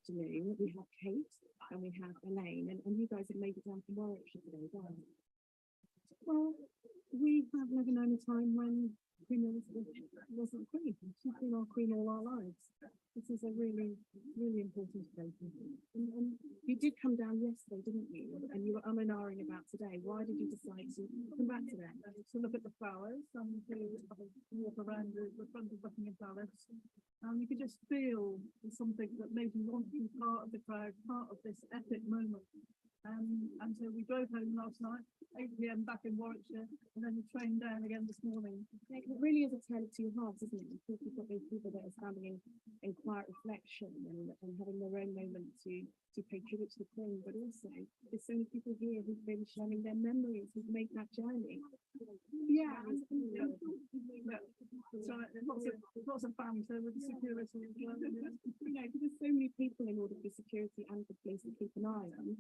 afternoon, we have Kate and we have Elaine, and you guys have made it down from Warwickshire today, don't you? Well, we have never known a time when Queen Elizabeth wasn't queen. She's been our queen all our lives. This is a really, really important occasion. And you did come down yesterday, didn't you? And you were and ahhing about today. Why did you decide to come back today? To look at the flowers and to walk around the front of Buckingham Palace. And you could just feel something that made you want to be part of the crowd, part of this epic moment. And so we drove home last night, 8 p.m. back in Warwickshire, and then the train down again this morning. It really is a tale of two halves, isn't it? You've got those people that are standing in quiet reflection and having their own moment to pay tribute to the Queen, but also there's so many people here who've been sharing their memories, who've made that journey. Yeah, so lots of fans there with the security as well. You know, because there's so many people in order for security and for police to keep an eye on.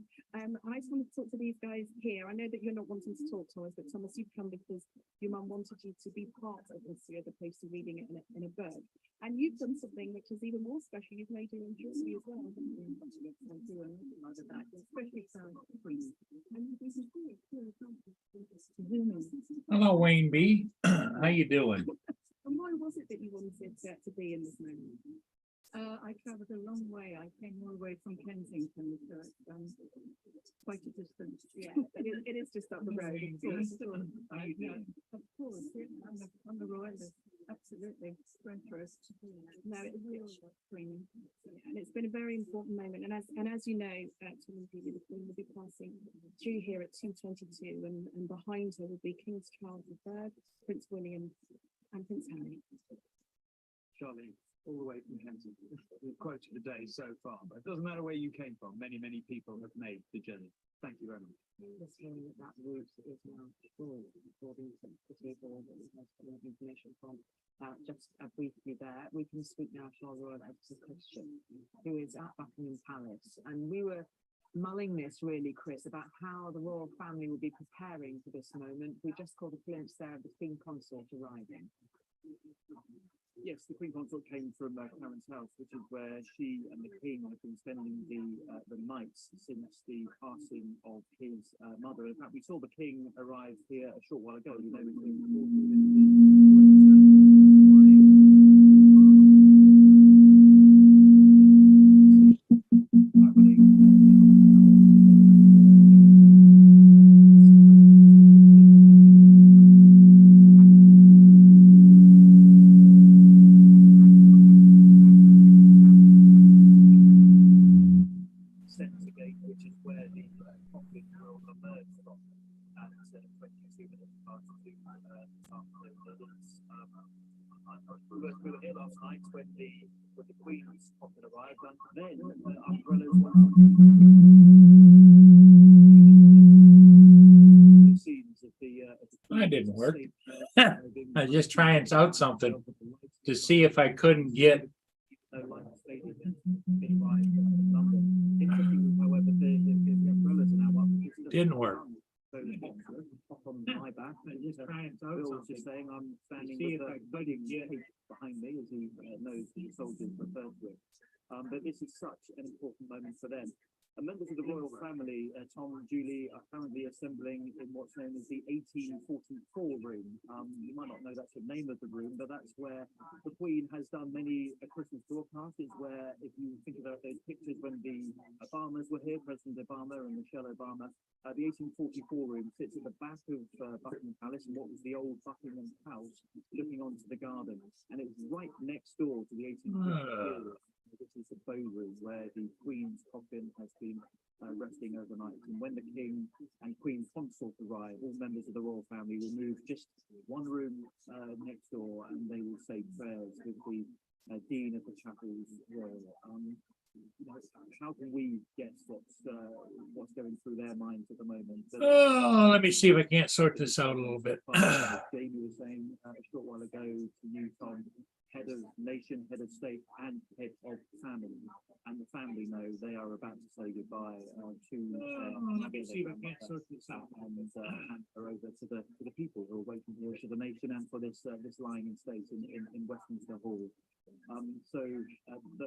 I just want to talk to these guys here. I know that you're not wanting to talk, Thomas, but Thomas, you've come because your mum wanted you to be part of this year, as opposed to reading it in a book. And you've done something which is even more special. You've made your own history as well. Especially Hello, Wayne B. How you doing? And why was it that you wanted to be in this moment? I travelled a long way. I came all the way from Kensington, so it's quite a distance. Yeah, it is just up the road. Of course, yeah, I'm the royalist. Absolutely, interest. No, it really was Queen, and it's been a very important moment. And as you know, the Queen will be passing through here at 2:22, and behind her will be King Charles III, Prince William, and Prince Harry. Charlie, all the way from Kensington. We've quoted the day so far, but it doesn't matter where you came from. Many people have made the journey. Thank you very much. Just hearing that route is now full for the people that we have some information from. Just briefly there, we can speak now to our Royal Editor Christian, who is at Buckingham Palace. And we were mulling this really, Chris, about how the royal family will be preparing for this moment. We just caught a glimpse there of the Queen Consort arriving. Yes, the Queen Consort came from Clarence House, which is where she and the King have been spending the nights since the passing of his mother. In fact, we saw the King arrive here a short while ago. You know, which is where the coffin will emerge from at 22 minutes past 2 we were here last night when the Queen's coffin arrived, and then umbrellas scenes of the That didn't work. I was just trying out something to see if I couldn't get. Didn't work. On my back, Bill was just saying I'm standing with behind me, as he knows the soldiers refer to it. But this is such an important moment for them. Members of the royal family, Tom and Julie, are currently assembling in what's known as the 1844 room. You might not know that's the name of the room, but that's where the Queen has done many Christmas broadcasts. It's where, if you think about those pictures when the Obamas were here, President Obama and Michelle Obama, the 1844 room sits at the back of Buckingham Palace in what was the old Buckingham House, looking onto the garden. And it's right next door to the 1844 room. This is the bow room where the Queen's coffin has been resting overnight. And when the King and Queen Consort arrive, all members of the royal family will move just one room next door, and they will say prayers with the Dean of the Chapels Royal. How can we guess what's going through their minds at the moment? Oh, let me see if I can't sort this out a little bit. Jamie was saying a short while ago to you, Tom, head of nation, head of state, and head of family. And the family know they are about to say goodbye to let me see if I can't sort this out. And hand her over to the people who are waiting here for the nation and for this lying in state in Westminster Hall. So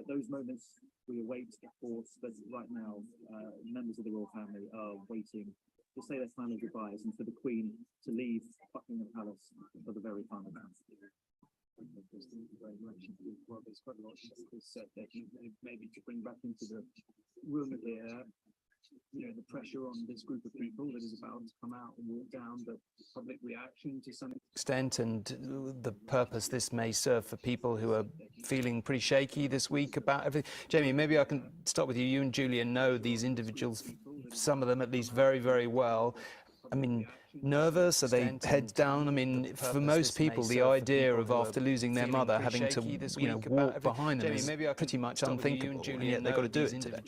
those moments we await, of course, but right now, members of the royal family are waiting to say their final goodbyes and for the Queen to leave Buckingham Palace for the very final time. Thank you very much. Well, there's quite a lot said that maybe to bring back into the room here, the pressure on this group of people that is about to come out and walk down, the public reaction to some extent, and the purpose this may serve for people who are feeling pretty shaky this week about everything. Jamie, maybe I can start with you. You and Julian know these individuals, some of them at least, very, very well. I mean, nervous? Are they heads down? I mean, for most people, the idea of after losing their mother having to, walk behind them is pretty much unthinkable, and yet they've got to do it today.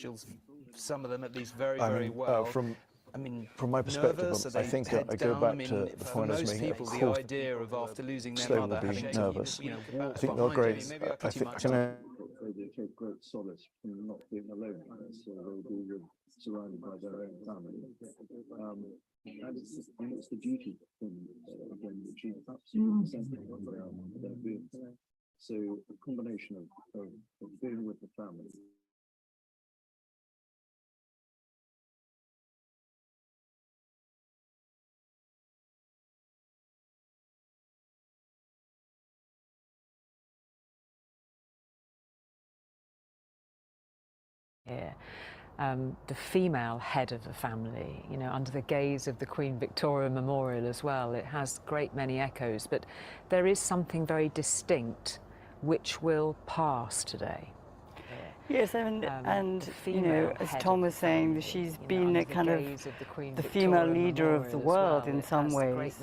Some of them at least very, very well. From my perspective, I think I go back to the point I was making. Of the course, idea of after losing their they mother will be having nervous. to, I think they're great. I think they take great solace from not being alone, so they'll be surrounded by their own family. And it's the duty thing, again, which is absolutely central on their being. So a combination of being with the family. Here. The female head of the family, under the gaze of the Queen Victoria Memorial as well. It has great many echoes, but there is something very distinct which will pass today. Yes, and as Tom was saying, she's been a kind of the female leader of the world in some ways,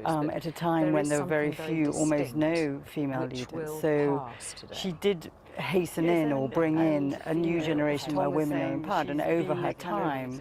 at a time when there were very few, almost no female leaders. So she did hasten in or bring in a new generation where women are empowered, and over her time,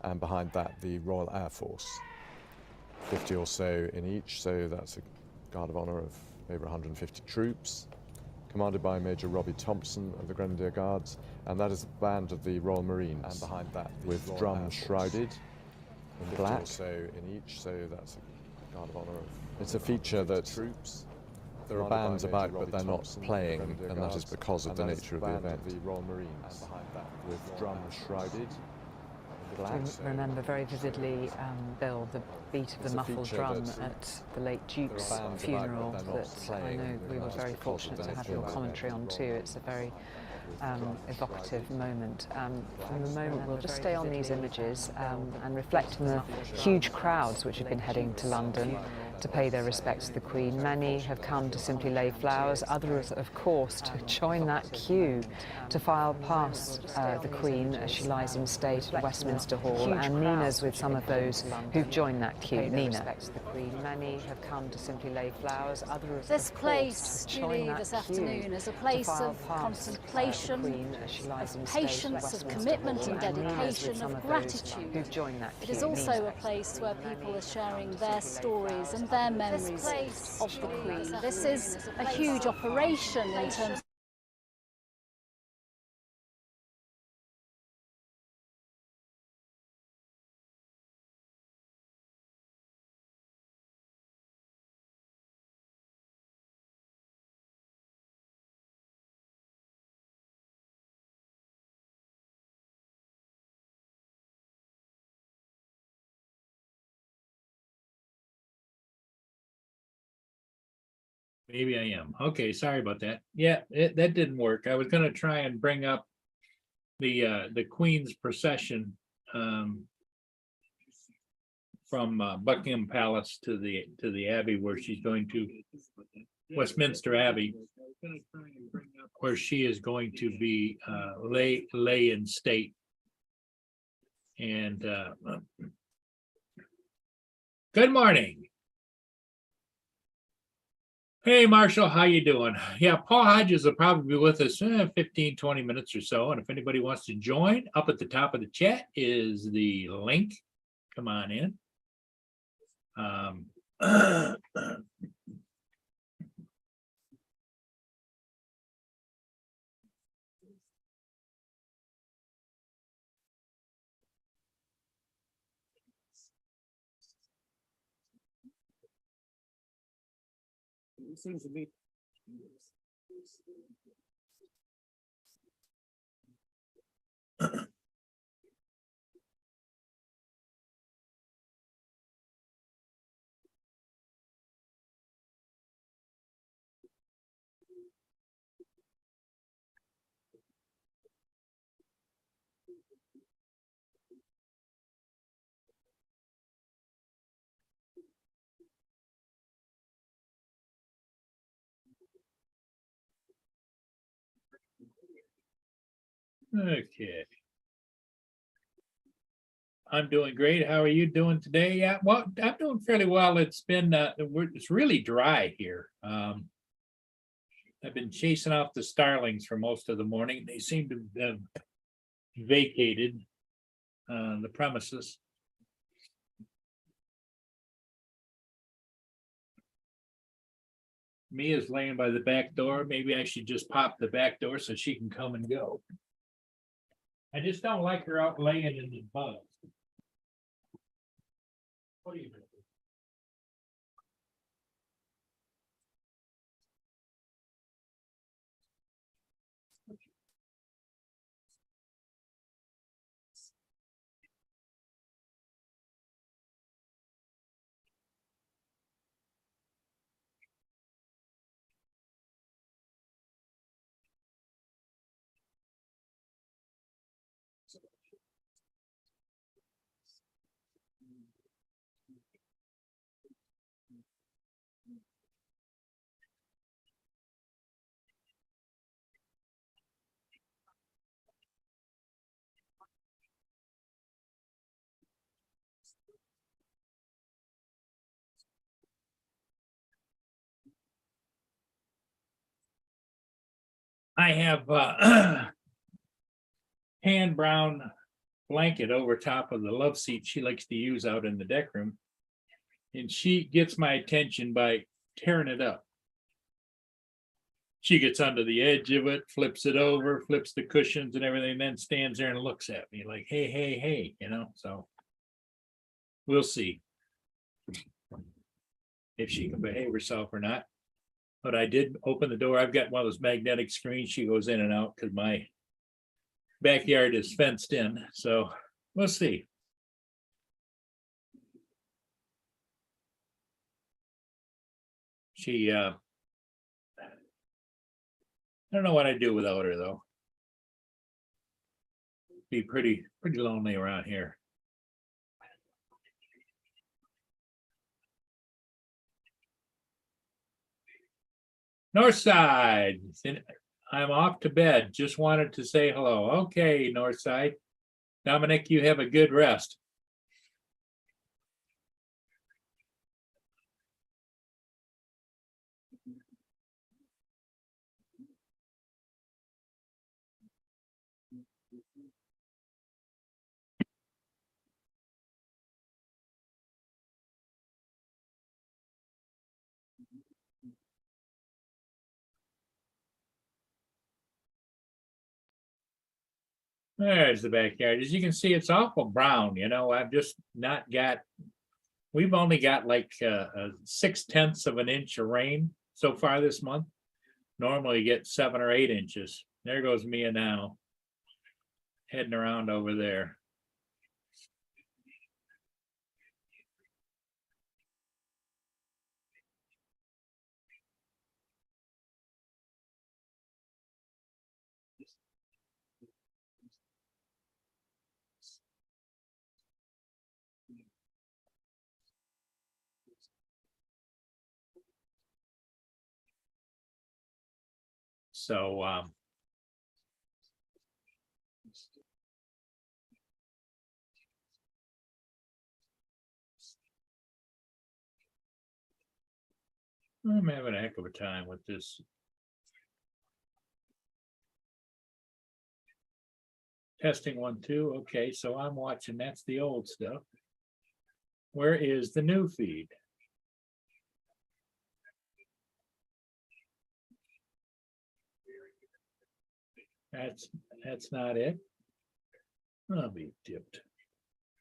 and behind that the Royal Air Force, 50 or so in each, so that's a Guard of Honour of over 150 troops, commanded by Major Robbie Thompson of the Grenadier Guards, and that is the band of the Royal Marines, and behind that with drums shrouded in black, or so in each, so that's a Guard of Honour of it's a feature that troops. There are bands about, but they're not playing, and that is because of the nature of the event. The Royal Marines, and behind that with drums shrouded. I remember very vividly, Bill, the beat of the muffled drum at the late Duke's funeral that I know we were very fortunate to have your commentary on too. It's a very evocative moment. From the moment, we'll just stay on these images and reflect on the huge crowds which have been heading to London to pay their respects to the Queen. Many have come to simply lay flowers, others, of course, to join that queue to file past the Queen as she lies in state at Westminster Hall. And Nina's with some of those who've joined that queue. Nina. Many have come to simply lay flowers, others, this of place, course, to join Julie, that this queue afternoon is a place of contemplation, of patience, of commitment and dedication, of gratitude. It is also a place where people are sharing their stories and their memories of the Queen. This is a huge operation in terms of Maybe I am. Okay, sorry about that. Yeah, that didn't work. I was gonna try and bring up the Queen's procession from Buckingham Palace to the Abbey where she's going to Westminster Abbey, where she is going to be lay in state. And good morning. Hey, Marshall, how you doing? Yeah, Paul Hodges will probably be with us 15, 20 minutes or so. And if anybody wants to join, up at the top of the chat is the link. Come on in. It seems to me. Okay. I'm doing great. How are you doing today? Yeah, well, I'm doing fairly well. It's been it's really dry here. I've been chasing off the starlings for most of the morning. They seem to have vacated the premises. Mia's laying by the back door. Maybe I should just pop the back door so she can come and go. I just don't like her out laying in the bugs. What do you think? I have tan brown blanket over top of the love seat she likes to use out in the deck room. And she gets my attention by tearing it up. She gets under the edge of it, flips it over, flips the cushions and everything, then stands there and looks at me like, hey, hey, hey, you know, so we'll see if she can behave herself or not. But I did open the door. I've got one of those magnetic screens. She goes in and out because my backyard is fenced in. So we'll see. She, I don't know what I'd do without her though. Be pretty lonely around here. Northside, I'm off to bed. Just wanted to say hello. Okay, Northside. Dominic, you have a good rest. There's the backyard. As you can see, it's awful brown, you know. I've just not got, we've only got like 6/10 of an inch of rain so far this month. Normally you get 7 or 8 inches. There goes Mia now, heading around over there. So, I'm having a heck of a time with this. Testing 1, 2. Okay, so I'm watching. That's the old stuff. Where is the new feed? That's not it. I'll be dipped.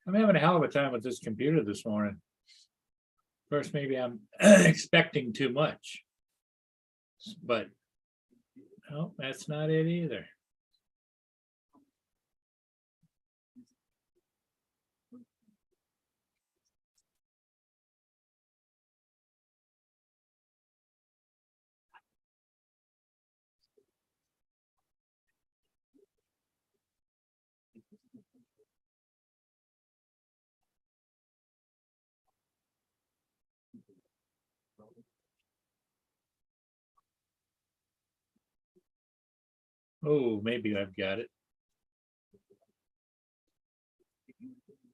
I'm having a hell of a time with this computer this morning. First, maybe I'm expecting too much, but no, that's not it either. Oh, maybe I've got it.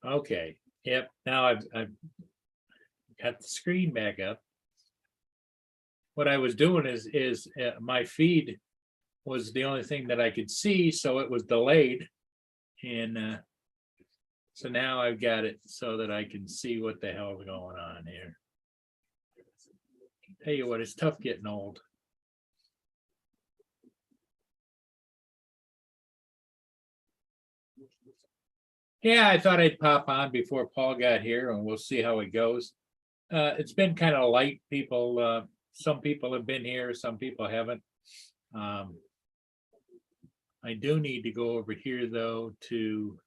Okay, yep, now I've got the screen back up. What I was doing is my feed was the only thing that I could see, so it was delayed. And so now I've got it so that I can see what the hell is going on here. Tell you what, it's tough getting old. Yeah, I thought I'd pop on before Paul got here and we'll see how it goes. It's been kind of light. People, some people have been here, some people haven't. I do need to go over here though to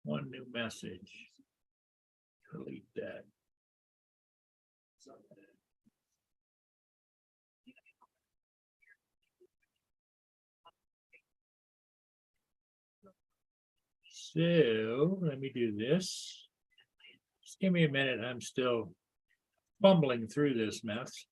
one new message. Delete that. So let me do this. Just give me a minute. I'm still fumbling through this mess.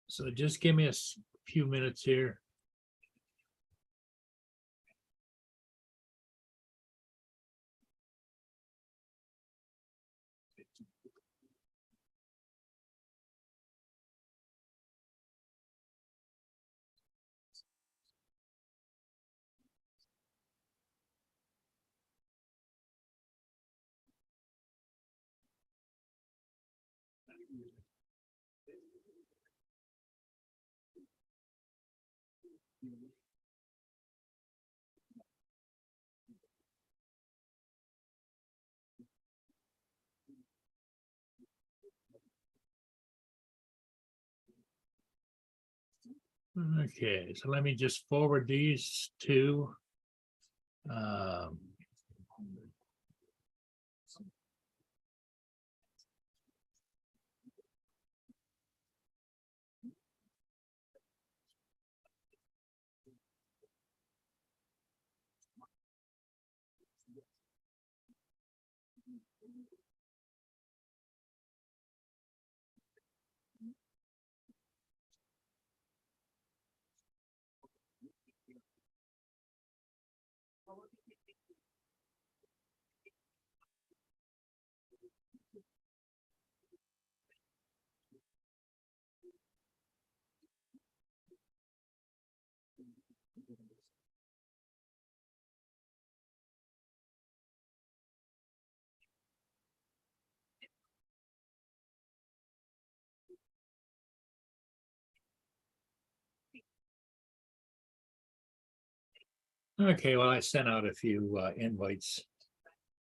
So just give me a few minutes here. Okay, so let me just forward these to okay, well, I sent out a few invites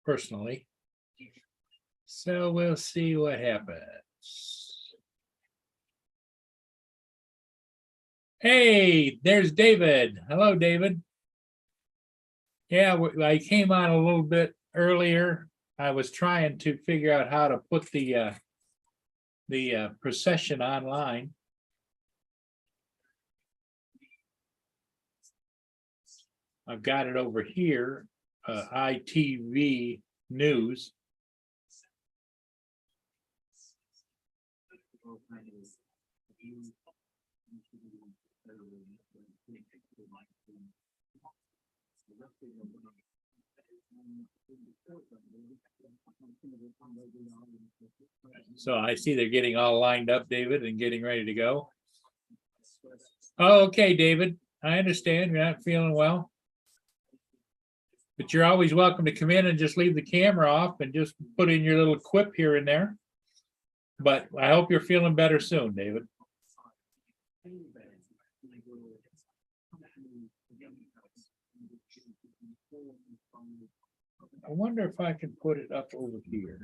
personally. So we'll see what happens. Hey, there's David. Hello, David. Yeah, I came on a little bit earlier. I was trying to figure out how to put the procession online. I've got it over here, ITV News. So I see they're getting all lined up, David, and getting ready to go. Oh, okay, David, I understand you're not feeling well. But you're always welcome to come in and just leave the camera off and just put in your little quip here and there. But I hope you're feeling better soon, David. I wonder if I can put it up over here.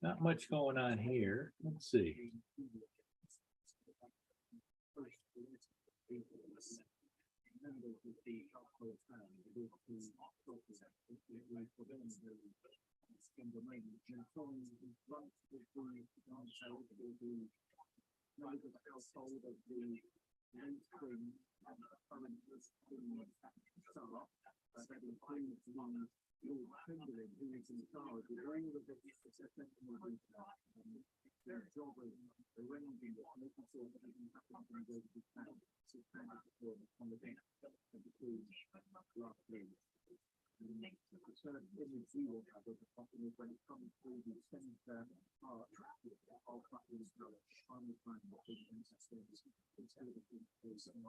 Not much going on here. Let's see.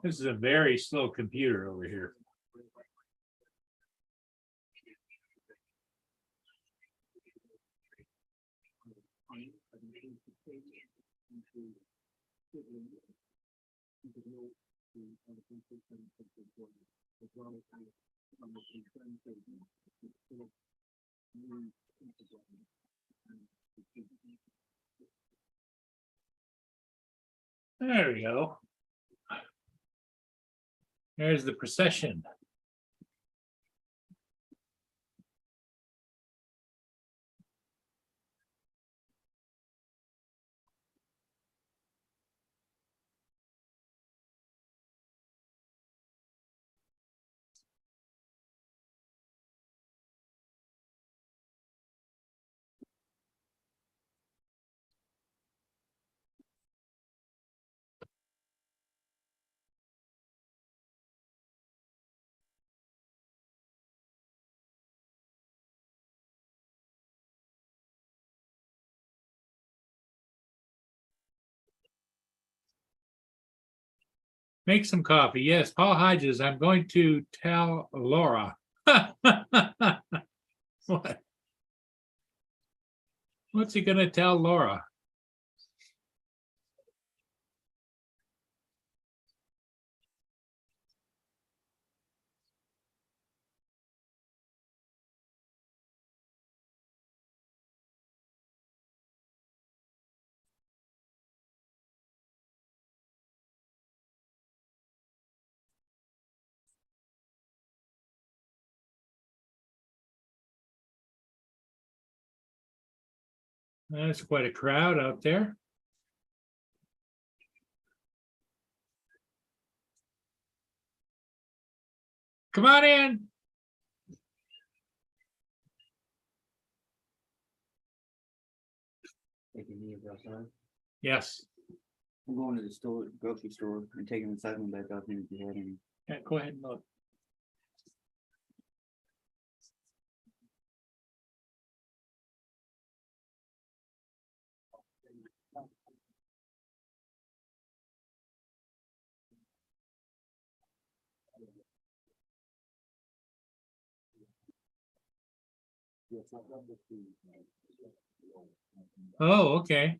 This is a very slow computer over here. There we go. There's the procession. Make some coffee. Yes, Paul Hodges, I'm going to tell Laura. What? What's he going to tell Laura? That's quite a crowd out there. Come on in. Yes. I'm going to the store, grocery store, and taking the second back up here if you had any. Yeah, go ahead and look. Oh, okay.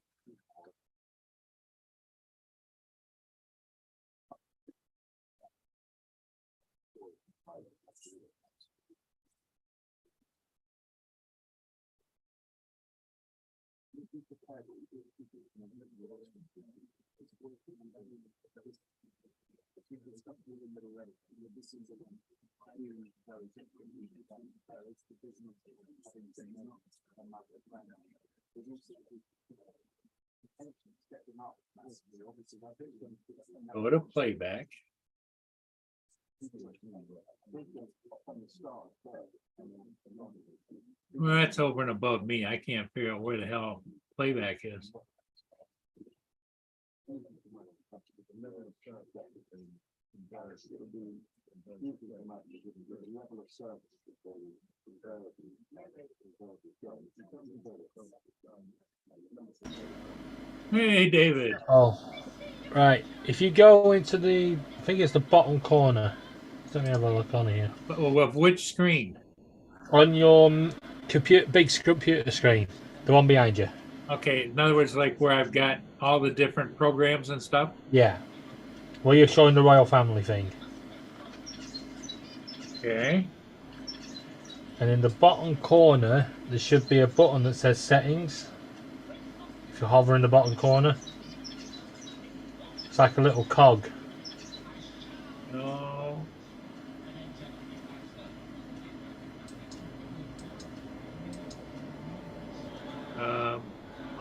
Go to playback. Well, that's over and above me. I can't figure out where the hell playback is. Hey, David. Oh, right. If you go into the, I think it's the bottom corner. Let me have a look on here. Well, which screen? On your computer, big computer screen, the one behind you. Okay, in other words, like where I've got all the different programs and stuff. Yeah. Where you're showing the royal family thing. Okay. And in the bottom corner, there should be a button that says settings. If you hover in the bottom corner, it's like a little cog. No.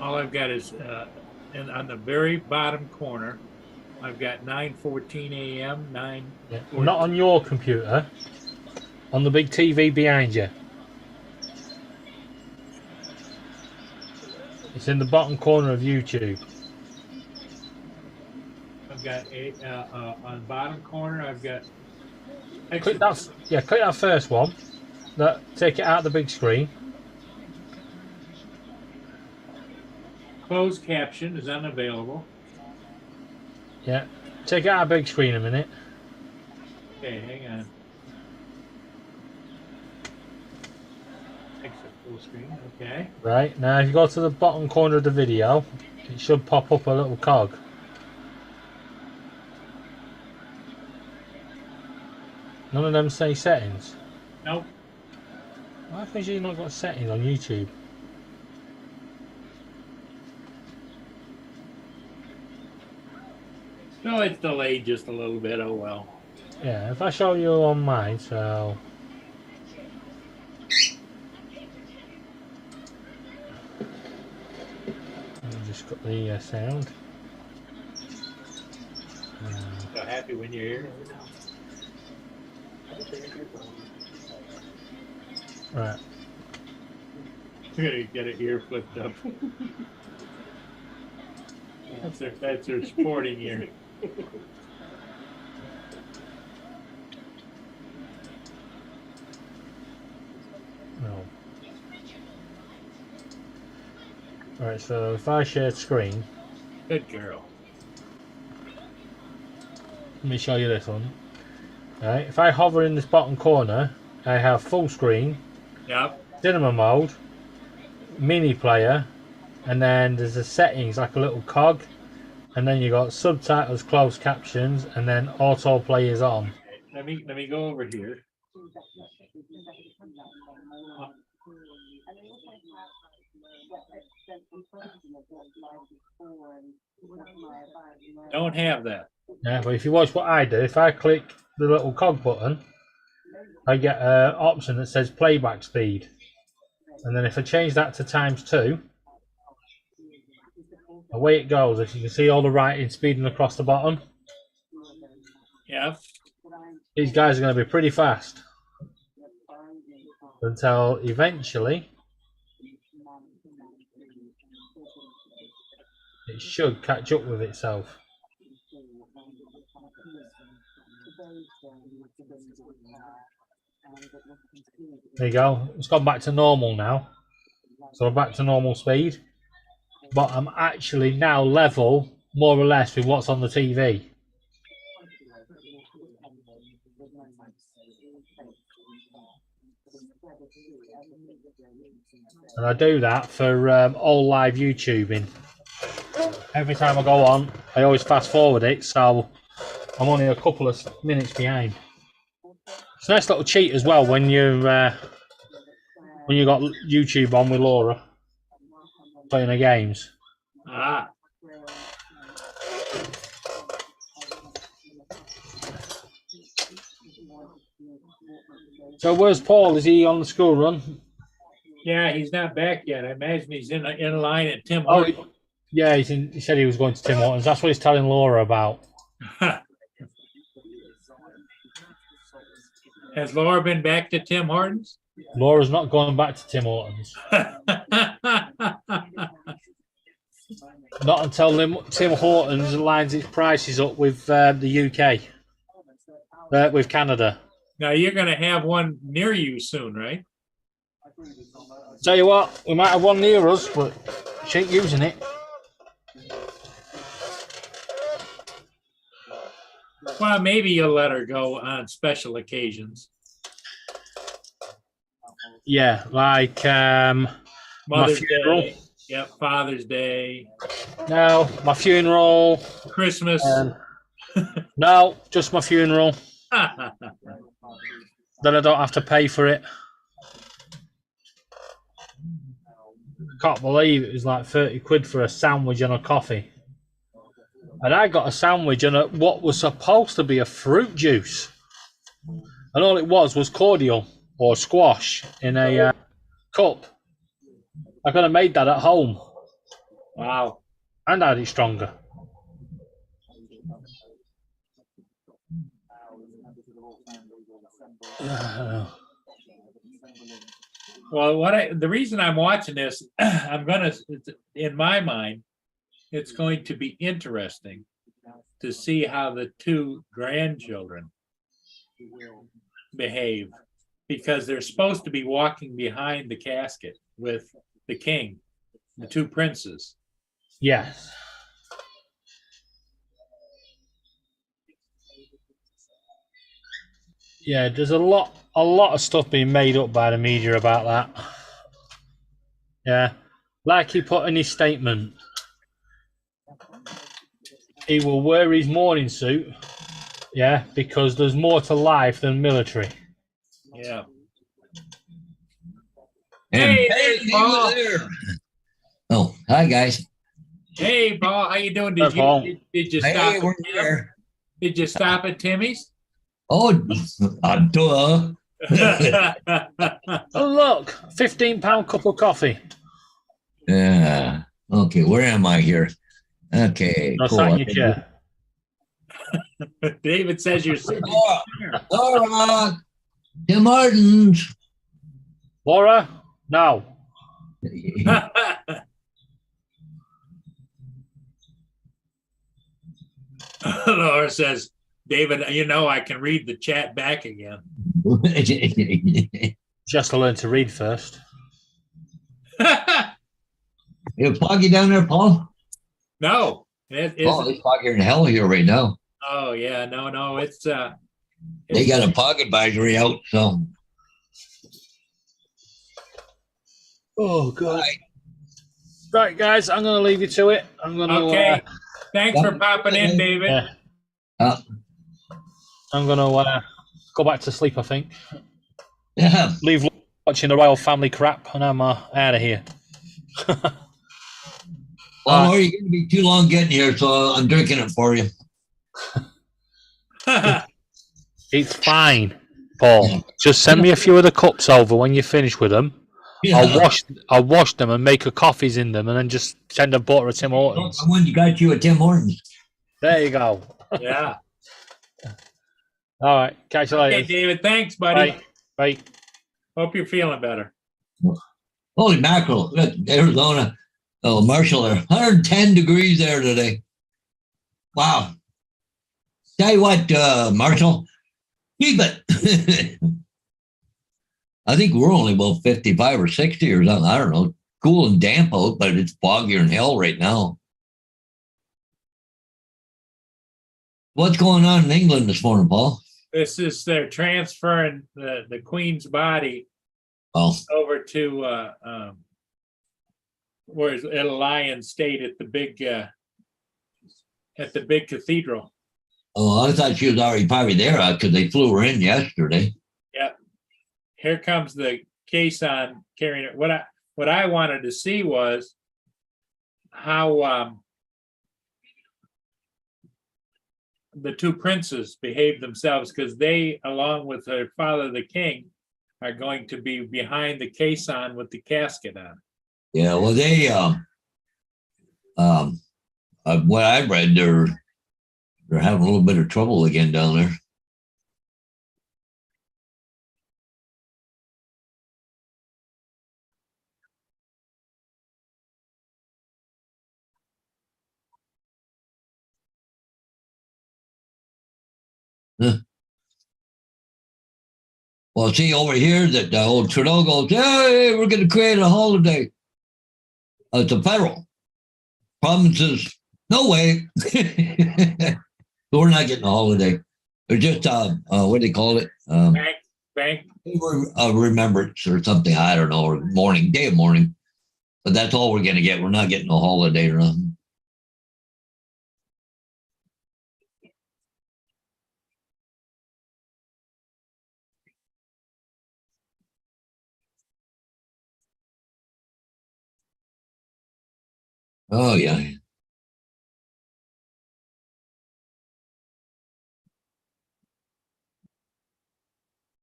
All I've got is, and on the very bottom corner, I've got 9:14 a.m. 9. Yeah. Not on your computer. On the big TV behind you. It's in the bottom corner of YouTube. I've got on the bottom corner. I've got. Click that. Yeah, click that first one. Take it out of the big screen. Closed caption is unavailable. Yeah, take it out of the big screen a minute. Okay, hang on. Exit full screen. Okay. Right, now if you go to the bottom corner of the video, it should pop up a little cog. None of them say settings. Nope. Why have you not got settings on YouTube? No, it's delayed just a little bit. Oh well. Yeah, if I show you on mine, so let me just got the sound. So happy when you're here. Right. You're gonna get it here flipped up. That's their sporting ear. No. Alright, so if I share screen, Good girl. let me show you this one. Alright, if I hover in this bottom corner, I have full screen, Yep. cinema mode, mini player, and then there's the settings like a little cog, and then you got subtitles, closed captions, and then autoplay is on. Let me go over here. Don't have that. Yeah, but if you watch what I do, if I click the little cog button, I get an option that says playback speed, and then if I change that to ×2, away it goes. If you can see all the writing speeding across the bottom. Yep. These guys are going to be pretty fast until eventually it should catch up with itself. There you go. It's gone back to normal now. So we're back to normal speed. But I'm actually now level, more or less, with what's on the TV. And I do that for all live YouTubing. Every time I go on, I always fast forward it, so I'm only a couple of minutes behind. It's a nice little cheat as well when you got YouTube on with Laura playing the games. Ah. So where's Paul? Is he on the school run? Yeah, he's not back yet. I imagine he's in line at Tim Oh, Hortons. yeah, he said he was going to Tim Hortons. That's what he's telling Laura about. Has Laura been back to Tim Hortons? Laura's not going back to Tim Hortons. Not until Tim Hortons lines its prices up with the UK, with Canada. Now you're going to have one near you soon, right? Tell you what, we might have one near us, but she ain't using it. Well, maybe you'll let her go on special occasions. Yeah, like my Mother's funeral. Day. Yep, Father's Day. No, my funeral. Christmas. No, just my funeral. Then I don't have to pay for it. Can't believe it was like 30 quid for a sandwich and a coffee. And I got a sandwich and what was supposed to be a fruit juice. And all it was cordial or squash in a cup. I could have made that at home. Wow. And had it stronger. Well, the reason I'm watching this, in my mind, it's going to be interesting to see how the two grandchildren behave, because they're supposed to be walking behind the casket with the king, the two princes. Yes. Yeah, there's a lot of stuff being made up by the media about that. Yeah, like he put in his statement, he will wear his morning suit. Yeah, because there's more to life than military. Yeah. Hey, there's Paul. there. Oh, hi guys. Hey, Paul, how you doing? Hey, Paul. Did you Hey, stop? we're At here. Did you stop at Timmy's? Oh, duh. Oh look, £15 cup of coffee. Yeah. Okay, where am I here? Okay, No, cool. sat in your chair. David says you're sitting. Laura, Tim Martins. Laura, no. Laura says, David, you know I can read the chat back again. Just to learn to read first. You foggy down there, Paul? No, it's foggier than hell here right now. Oh yeah, no, it's they got a fog advisory out, so. Oh god. Right, guys, I'm going to leave you to it. I'm going to. Okay. Thanks for popping in, David. Yeah. I'm going to go back to sleep, I think. Yeah. Leave watching the royal family crap, and I'm out of here. Well, are you going to be too long getting here? So I'm drinking it for you. It's fine, Paul. Just send me a few of the cups over when you finish with them. Yeah. I'll wash them and make a coffees in them, and then just send a butter to Tim Hortons. The one you got you at Tim Hortons. There you go. Yeah. All right. Catch you later. Okay, David. Thanks, buddy. Bye. Bye. Hope you're feeling better. Holy mackerel. Look, Arizona. Oh, Marshall there. 110 degrees there today. Wow. Tell you what, Marshall, keep it. I think we're only about 55 or 60 or something. I don't know. Cool and damp out, but it's foggier than hell right now. What's going on in England this morning, Paul? This is they're transferring the Queen's body over to where is at Lion State at the big cathedral. Oh, I thought she was already probably there because they flew her in yesterday. Yep. Here comes the case on carrying it. What I wanted to see was how the two princes behaved themselves, because they, along with their father, the king, are going to be behind the caisson with the casket on. Yeah, well, they, what I read, they're having a little bit of trouble again down there. Huh. Well, see over here that the old Trudeau goes, hey, we're going to create a holiday. It's a federal. Provinces, no way. We're not getting a holiday. They're just, what do they call it? Bank. Remembrance or something. I don't know, or mourning, day of mourning. But that's all we're going to get. We're not getting a holiday or nothing. Oh, yeah.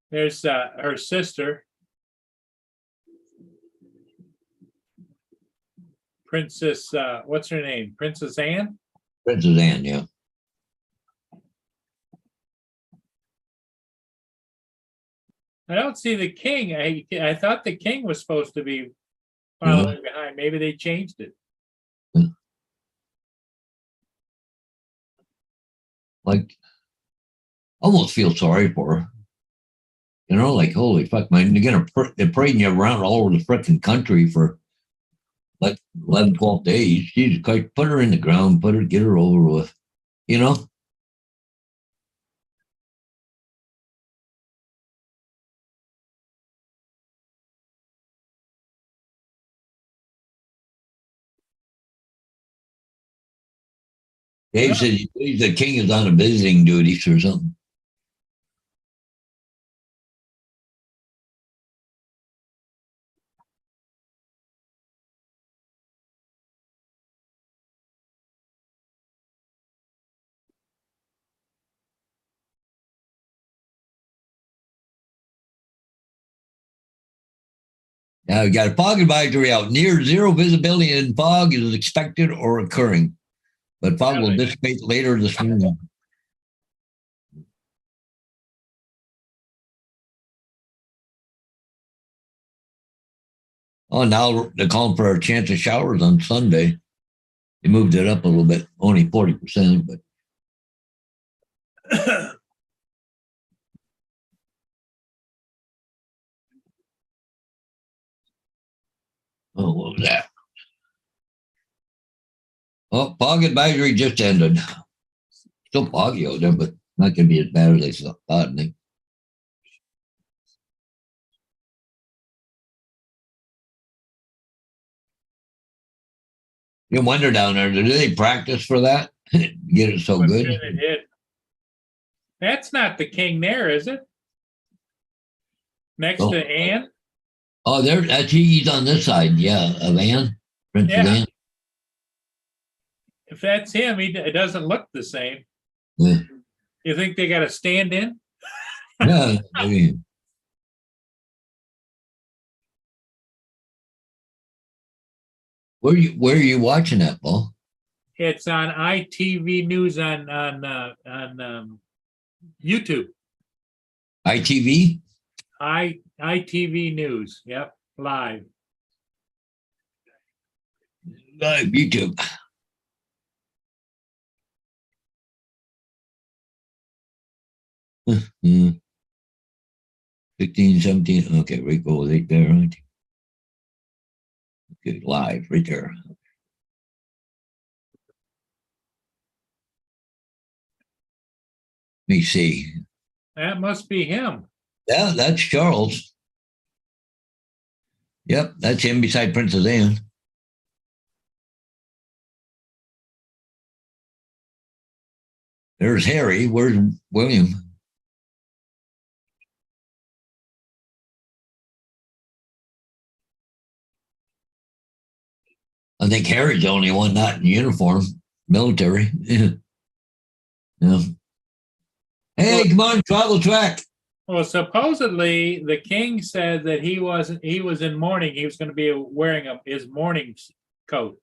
There's her sister, Princess, what's her name? Princess Anne? Princess Anne, yeah. I don't see the king. I thought the king was supposed to be following behind. Maybe they changed it. Like, almost feel sorry for her. You know, like, holy fuck, man, they're parading you around all over the frickin' country for like 11, 12 days. Jesus Christ, put her in the ground, get her over with, you know? Dave said he believes the king is on a visiting duties or something. Now, we got a fog advisory out. Near zero visibility in fog is expected or occurring, but fog will dissipate later this morning. Oh, now they're calling for a chance of showers on Sunday. They moved it up a little bit, only 40%, but. Oh, what was that? Oh, fog advisory just ended. Still foggy out there, but not going to be as bad as they thought, I think. You wonder down there, do they practice for that? Get it so good? They did. That's not the king there, is it? Next to Anne? Oh, that's he's on this side, yeah, of Anne. Princess Anne. If that's him, it doesn't look the same. Yeah. You think they got to stand in? Yeah, I mean. Where are you watching that, Paul? It's on ITV News on YouTube. ITV? ITV News. Yep, live. Live YouTube. Hmm. 16, 17. Okay, Rico right there, right? Okay, live right there. Let me see. That must be him. Yeah, that's Charles. Yep, that's him beside Princess Anne. There's Harry. Where's William? I think Harry's the only one not in uniform, military. Yeah. Hey, come on, travel track. Well, supposedly the king said that he was in mourning. He was going to be wearing his mourning coat.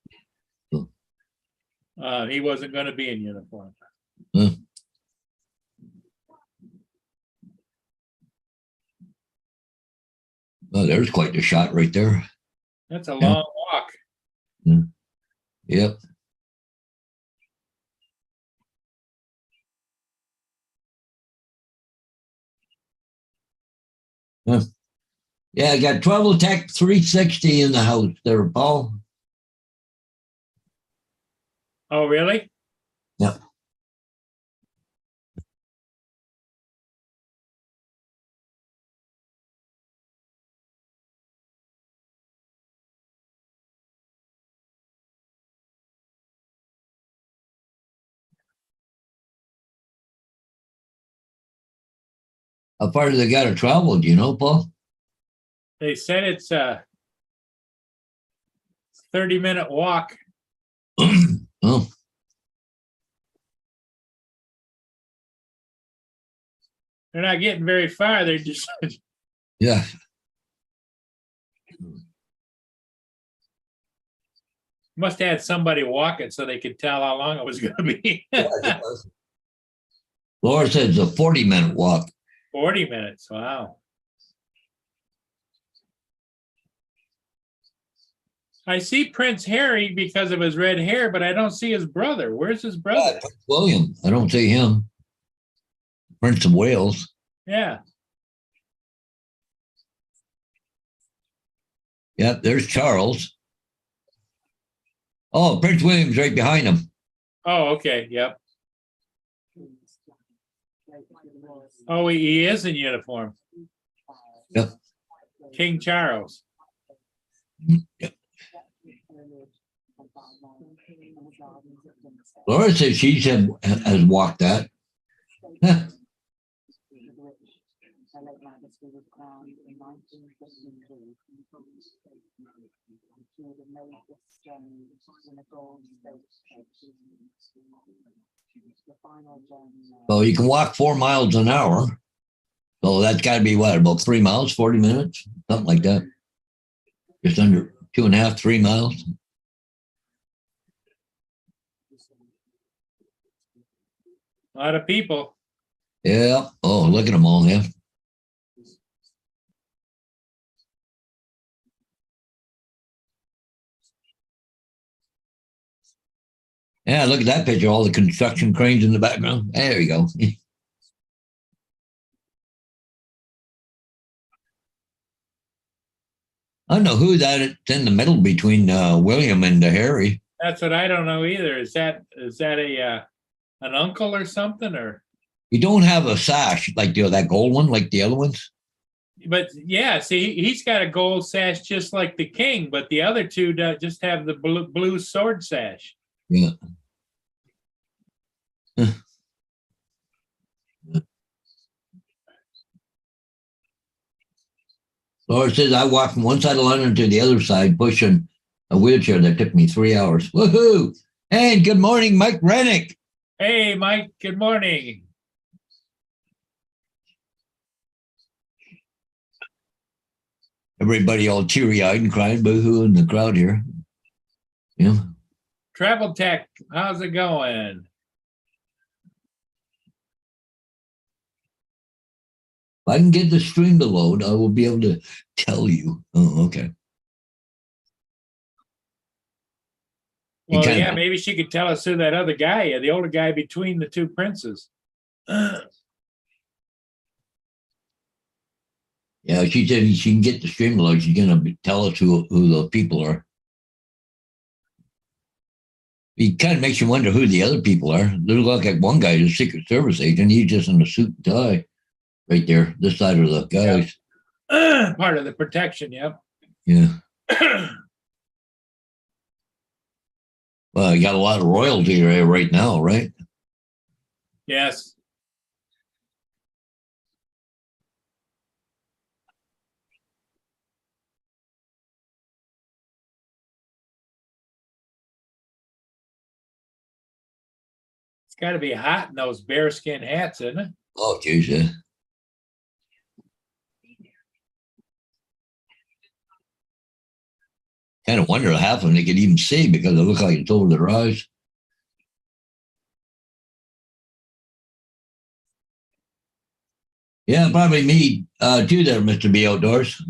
He wasn't going to be in uniform. Well, there's quite the shot right there. That's a long walk. Yep. Yeah, I got Travel Tech 360 in the house there, Paul. Oh, really? Yep. How far do they got to travel? Do you know, Paul? They said it's a 30-minute walk. Oh. They're not getting very far. They're just Yeah. must have had somebody walking so they could tell how long it was going to be. Laura said it's a 40-minute walk. 40 minutes. Wow. I see Prince Harry because of his red hair, but I don't see his brother. Where's his brother? Prince William. I don't see him. Prince of Wales. Yeah. Yep, there's Charles. Oh, Prince William's right behind him. Oh, okay. Yep. Oh, he is in uniform. Yep. King Charles. Yep. Laura says she has walked that. So you can walk 4 miles an hour. So that's got to be what, about 3 miles, 40 minutes, something like that. Just under 2.5, 3 miles. A lot of people. Yeah. Oh, look at them all, yeah. Yeah, look at that picture, all the construction cranes in the background. There you go. I don't know who that's in the middle between William and Harry. That's what I don't know either. Is that an uncle or something, or? You don't have a sash like that gold one, like the other ones. But yeah, see, he's got a gold sash just like the king, but the other two just have the blue sword sash. Yeah. Laura says I walked from one side of London to the other side pushing a wheelchair that took me 3 hours. Woohoo! Hey, good morning, Mike Rennick. Hey, Mike, good morning. Everybody all teary-eyed and crying boo-hoo in the crowd here. Yeah. Travel Tech, how's it going? If I can get the stream to load, I will be able to tell you. Oh, okay. Well, yeah, maybe she could tell us who that other guy is, the older guy between the two princes. Yeah, she said she can get the stream to load. She's going to tell us who the people are. It kind of makes you wonder who the other people are. They look like one guy is a Secret Service agent. He's just in a suit and tie right there, this side of the guys. Yep. Part of the protection, yep. Yeah. Well, you got a lot of royalty there right now, right? Yes. It's got to be hot in those bearskin hats, isn't it? Oh, geez, yeah. Kind of wonder half of them they could even see because it looked like it's over their eyes. Yeah, probably me too there, Mr. B Outdoors.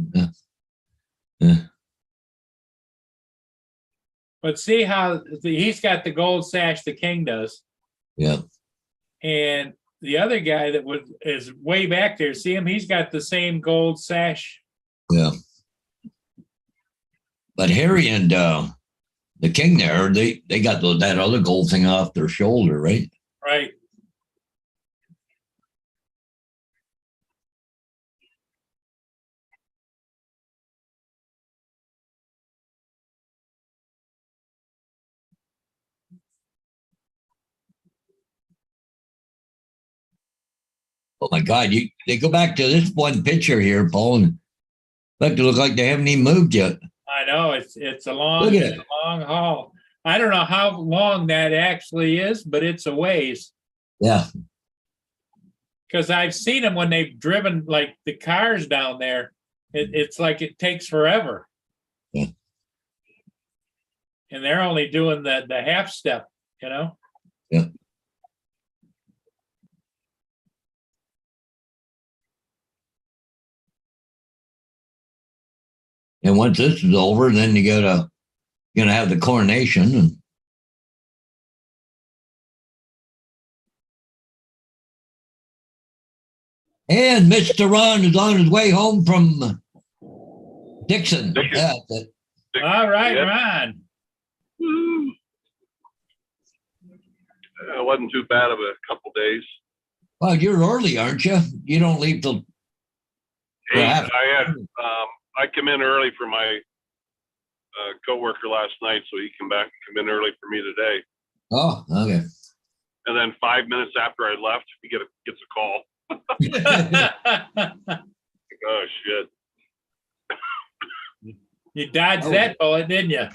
But see how he's got the gold sash, the king does. Yeah. And the other guy that is way back there, see him? He's got the same gold sash. Yeah. But Harry and the king there, they got that other gold thing off their shoulder, right? Right. Oh my God! They go back to this one picture here, Paul, and look like they haven't even moved yet. I know it's a long haul. I don't know how long that actually is, but it's a ways. Yeah. Because I've seen them when they've driven like the cars down there. It's like it takes forever. Yeah. And they're only doing the half step, you know? Yeah. And once this is over, then you're gonna have the coronation. And Mr. Ron is on his way home from Dixon. Yeah. All right, Ron. It wasn't too bad of a couple days. Well, you're early, aren't you? You don't leave till 8. I come in early for my coworker last night, so he come in early for me today. Oh, okay. And then 5 minutes after I left, he gets a call. Oh shit! You dodged that bullet, didn't you?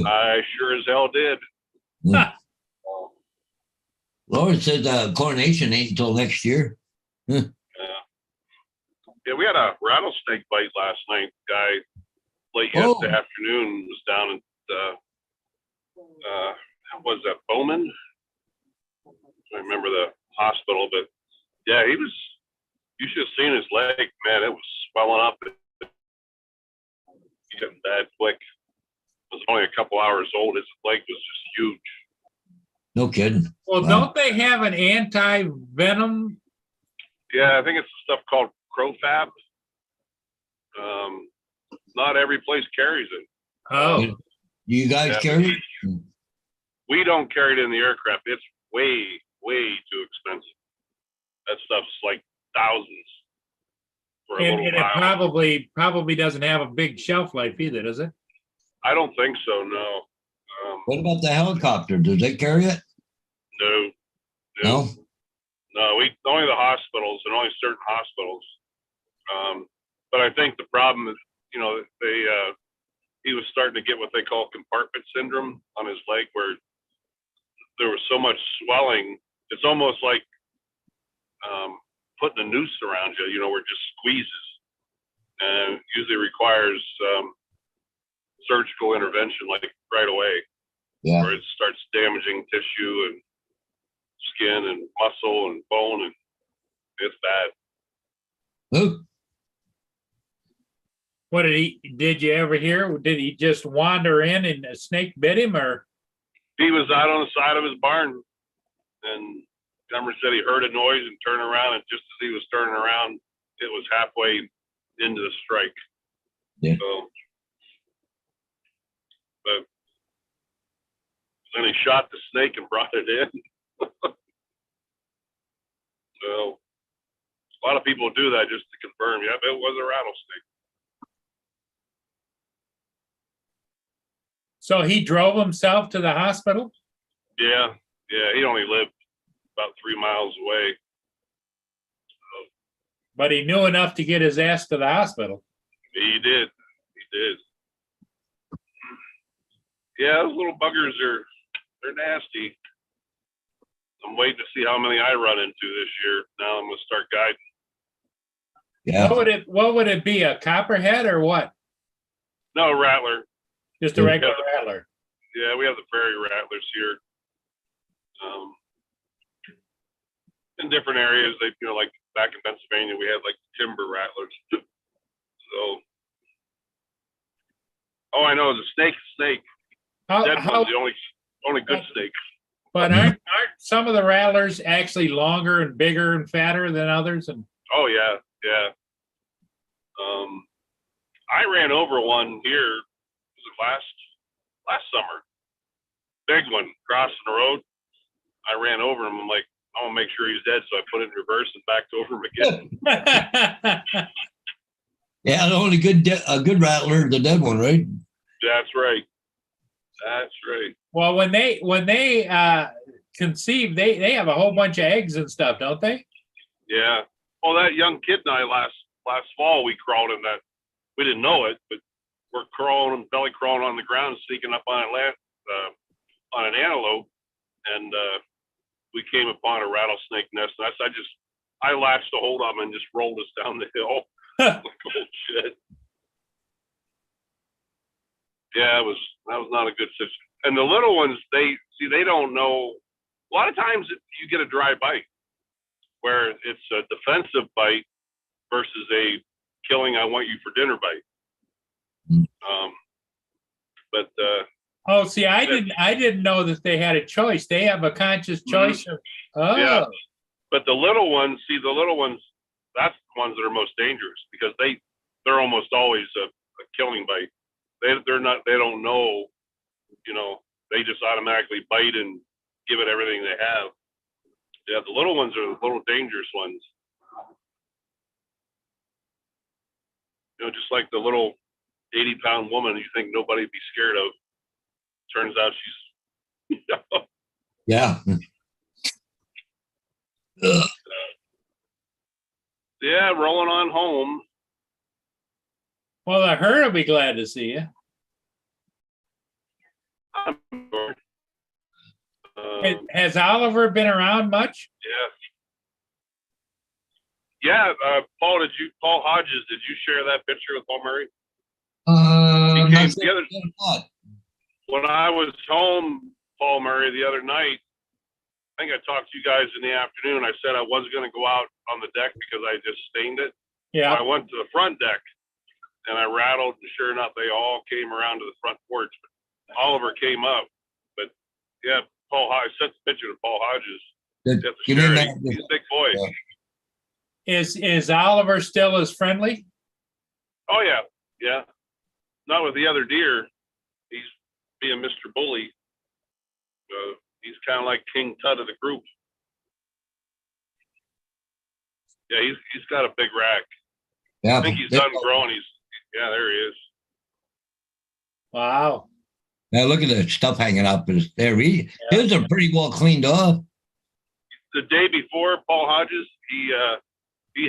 I sure as hell did. Laura said coronation ain't until next year. Yeah, we had a rattlesnake bite last night. Guy late yesterday afternoon was down at was that Bowman? I remember the hospital, but yeah, he was. You should have seen his leg, man. It was swelling up. He got bad quick. It was only a couple hours old. His leg was just huge. No kidding. Well, don't they have an anti-venom? Yeah, I think it's stuff called Crofab. Not every place carries it. Oh. Do you guys carry it? We don't carry it in the aircraft. It's way, way too expensive. That stuff's like thousands for a And little it vial. probably doesn't have a big shelf life either, does it? I don't think so, no. What about the helicopter? Does it carry it? No. Only the hospitals and only certain hospitals. But I think the problem is, he was starting to get what they call compartment syndrome on his leg, where there was so much swelling. It's almost like putting a noose around you, where it just squeezes. And usually requires surgical intervention, like right away. Yeah. Where it starts damaging tissue and skin and muscle and bone, and it's bad. Ooh. What did you ever hear? Did he just wander in and a snake bit him, or? He was out on the side of his barn, and Gummer said he heard a noise and turned around, and just as he was turning around, it was halfway into the strike. Yeah. So, but then he shot the snake and brought it in. So a lot of people do that just to confirm. Yep, it was a rattlesnake. So he drove himself to the hospital? Yeah, he only lived about 3 miles away. But he knew enough to get his ass to the hospital. He did. Yeah, those little buggers they're nasty. I'm waiting to see how many I run into this year. Now I'm gonna start guiding. Yeah. What would it be? A copperhead or what? No, rattler. Just a Yeah. regular rattler. Yeah, we have the prairie rattlers here. In different areas, they, you know, like back in Pennsylvania, we had like timber rattlers. So, oh, I know the snake. Dead one's the only good snake. But aren't some of the rattlers actually longer and bigger and fatter than others? And Oh yeah, yeah. I ran over one here. Was it last summer? Big one crossing the road. I ran over him. I'm like, I want to make sure he's dead, so I put it in reverse and backed over him again. Yeah, the only a good rattler, the dead one, right? That's right. That's right. Well, when they conceive, they have a whole bunch of eggs and stuff, don't they? Yeah. Well, that young kid and I last fall, we crawled in that. We didn't know it, but we're belly crawling on the ground, sneaking up on an antelope, and we came upon a rattlesnake nest. And I latched a hold of him and just rolled us down the hill. Like, oh shit. Yeah, that was not a good situation. And the little ones, they don't know. A lot of times you get a dry bite where it's a defensive bite versus a killing I want you for dinner bite. Oh, see, I didn't know that they had a choice. They have a conscious choice. Yeah. But the little ones, that's the ones that are most dangerous because they're almost always a killing bite. They don't know, you know, they just automatically bite and give it everything they have. Yeah, the little ones are the little dangerous ones. You know, just like the little 80-pound woman you think nobody'd be scared of. Turns out she's, you know. Yeah. Yeah, rolling on home. Well, the herd will be glad to see you. Has Oliver been around much? Yeah. Paul Hodges, did you share that picture with Paul Murray? I'm He came not sure together. what. When I was home, Paul Murray, the other night, I think I talked to you guys in the afternoon. I said I wasn't going to go out on the deck because I just stained it. Yeah. So I went to the front deck and I rattled, and sure enough, they all came around to the front porch. But Oliver came up, but yeah, I sent the picture to Paul Hodges. Get in there. He's a big boy. Yeah. Is Oliver still as friendly? Oh yeah, yeah. Not with the other deer. He's being Mr. Bully. He's kind of like King Tut of the group. Yeah, he's got a big rack. Yeah, I think he's done growing. Yeah, there he is. Wow. Now look at the stuff hanging up. His are pretty well cleaned off. The day before, Paul Hodges, he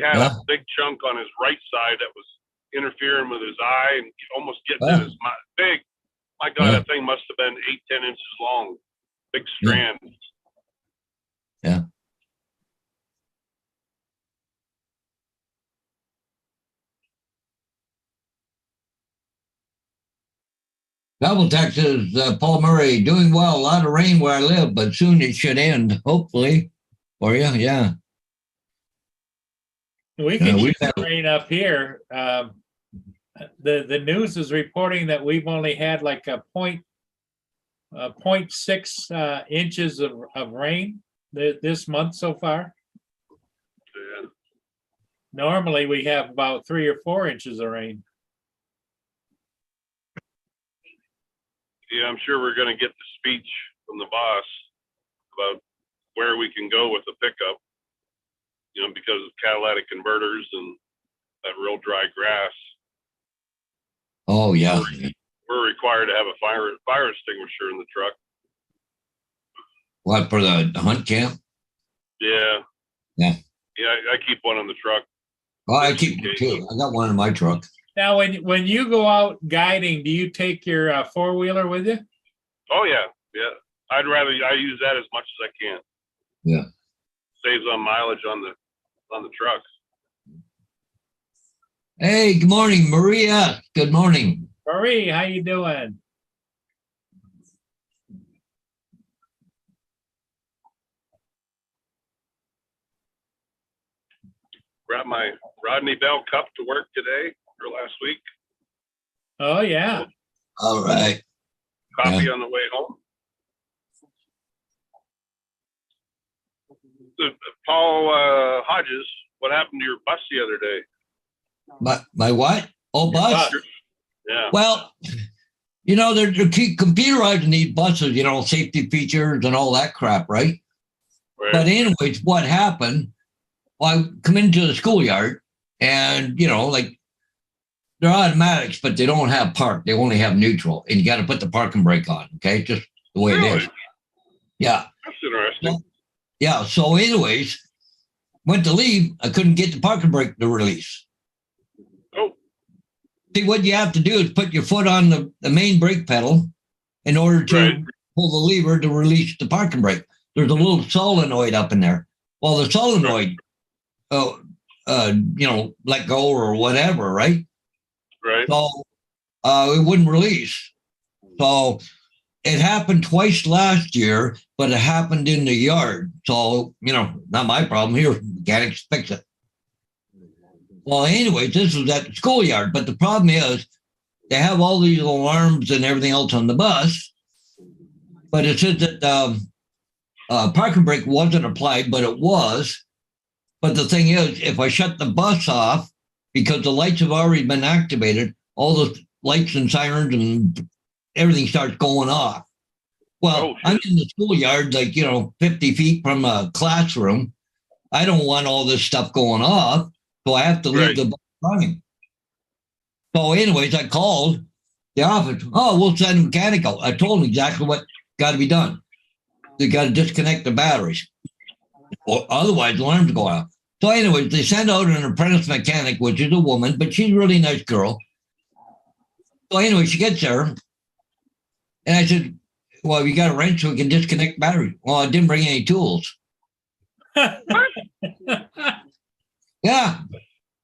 had a big chunk on his right side that was interfering with his eye and almost getting in his big. My God, that thing must have been 8-10 inches long. Big strand. Yeah. Double Texas, Paul Murray, doing well. A lot of rain where I live, but soon it should end, hopefully, for you. Yeah. We can use the rain up here. The news is reporting that we've only had like a 0.6 inches of rain this month so far. Yeah. Normally we have about 3 or 4 inches of rain. Yeah, I'm sure we're going to get the speech from the boss about where we can go with the pickup, you know, because of catalytic converters and that real dry grass. Oh, yeah. We're required to have a fire extinguisher in the truck. What, for the hunt camp? Yeah. Yeah. Yeah, I keep one in the truck. Oh, I keep one too. I got one in my truck. Now, when you go out guiding, do you take your four-wheeler with you? Oh yeah, yeah. I use that as much as I can. Yeah. Saves on mileage on the truck. Hey, good morning, Maria. Good morning. Marie, how you doing? brought my Rodney Bell Cup to work today or last week. Oh, yeah. All right. Coffee on the way home. Paul Hodges, what happened to your bus the other day? My what? Oh, bus? Yeah. Well, you know, they're computerizing these buses, you know, safety features and all that crap, right? But anyways, what happened, well, I come into the schoolyard and, you know, like they're automatics, but they don't have park. They only have neutral. And you got to put the parking brake on, okay? Just the way it is. Yeah. That's interesting. Yeah. So anyways, went to leave. I couldn't get the parking brake to release. Oh. See, what you have to do is put your foot on the main brake pedal in order to pull the lever to release the parking brake. There's a little solenoid up in there. Well, the solenoid, you know, let go or whatever, right? Right. So it wouldn't release. So it happened twice last year, but it happened in the yard. So, you know, not my problem here. Mechanics fix it. Well, anyways, this was at the schoolyard, but the problem is they have all these alarms and everything else on the bus, but it says that parking brake wasn't applied, but it was. But the thing is, if I shut the bus off, because the lights have already been activated, all the lights and sirens and everything starts going off. Well, I'm in the schoolyard, like, you know, 50 feet from a classroom. I don't want all this stuff going off, so I have to leave the bus running. So anyways, I called the office. Oh, we'll send a mechanic out. I told them exactly what got to be done. They got to disconnect the batteries, or otherwise alarms go out. So anyways, they send out an apprentice mechanic, which is a woman, but she's a really nice girl. So anyway, she gets there, and I said, well, you got a wrench so we can disconnect batteries. Well, I didn't bring any tools. Yeah.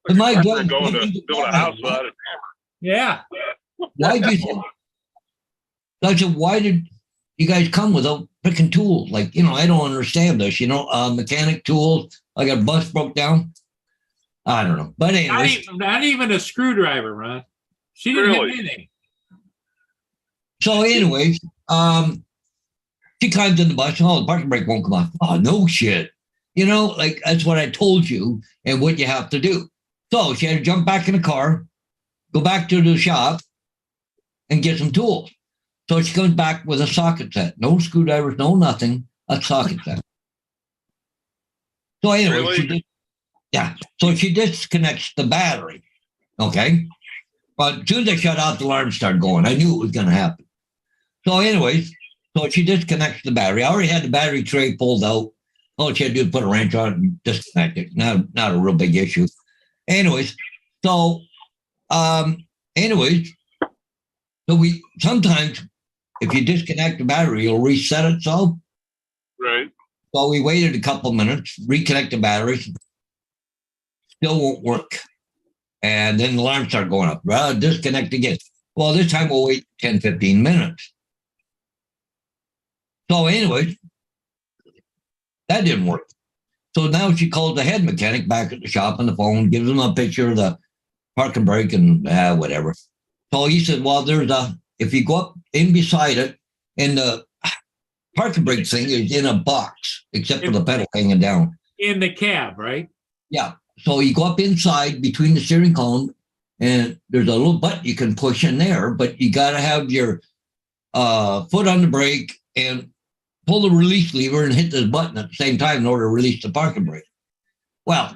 My God. Going to build a house without a hammer. Yeah. Why did you? I said, why did you guys come without picking tools? Like, you know, I don't understand this. You know, mechanic tools. I got a bus broke down. I don't know. But anyways. Not even a screwdriver, Ron. She didn't have anything. So anyways, she climbs in the bus. Oh, the parking brake won't come on. Oh, no shit. You know, like that's what I told you and what you have to do. So she had to jump back in the car, go back to the shop and get some tools. So she comes back with a socket set. No screwdrivers, no nothing, a socket set. So anyway, so she disconnects the battery. Okay. But as soon as I shut off, the alarm started going. I knew it was going to happen. So anyways, so she disconnects the battery. I already had the battery tray pulled out. All she had to do is put a wrench on it and disconnect it. Not a real big issue. Anyways, so so we sometimes if you disconnect the battery, it'll reset itself. Right. So we waited a couple minutes, reconnect the batteries, still won't work. And then the alarm started going up. Well, disconnect again. Well, this time we'll wait 10, 15 minutes. So anyways, that didn't work. So now she calls the head mechanic back at the shop on the phone, gives him a picture of the parking brake and whatever. So he said, well, if you go up in beside it, and the parking brake thing is in a box, except for the pedal hanging down. In the cab, right? Yeah. So you go up inside between the steering column, and there's a little button you can push in there, but you got to have your foot on the brake and pull the release lever and hit this button at the same time in order to release the parking brake. Well,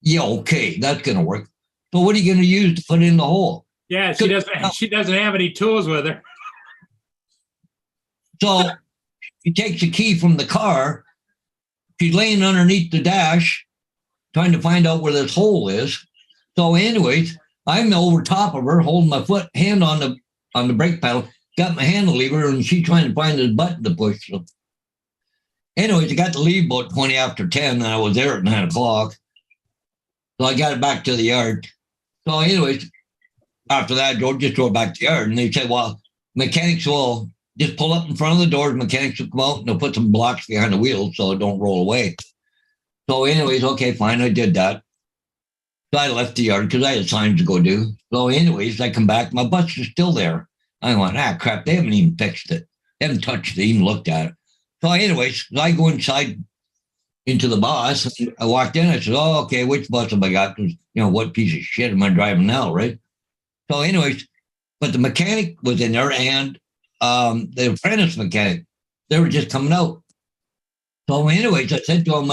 yeah, okay, that's going to work. But what are you going to use to put in the hole? Yeah, she doesn't have any tools with her. So she takes the key from the car. She's laying underneath the dash, trying to find out where this hole is. So anyways, I'm over top of her, holding my hand on the brake pedal, got my handle lever, and she's trying to find the button to push. So anyways, I got to leave about 20 after 10, and I was there at 9 o'clock. So I got it back to the yard. So anyways, after that, I just drove back to the yard, and they said, well, mechanics will just pull up in front of the doors, mechanics will come out, and they'll put some blocks behind the wheels so it don't roll away. So anyways, okay, fine, I did that. So I left the yard because I had signs to go do. So anyways, I come back, my bus is still there. I went, crap, they haven't even fixed it. They haven't touched it, even looked at it. So anyways, I go inside into the bus. I walked in, I said, oh, okay, which bus have I got? 'Cause, what piece of shit am I driving now, right? So anyways, but the mechanic was in there and the apprentice mechanic, they were just coming out. So anyways, I said to him,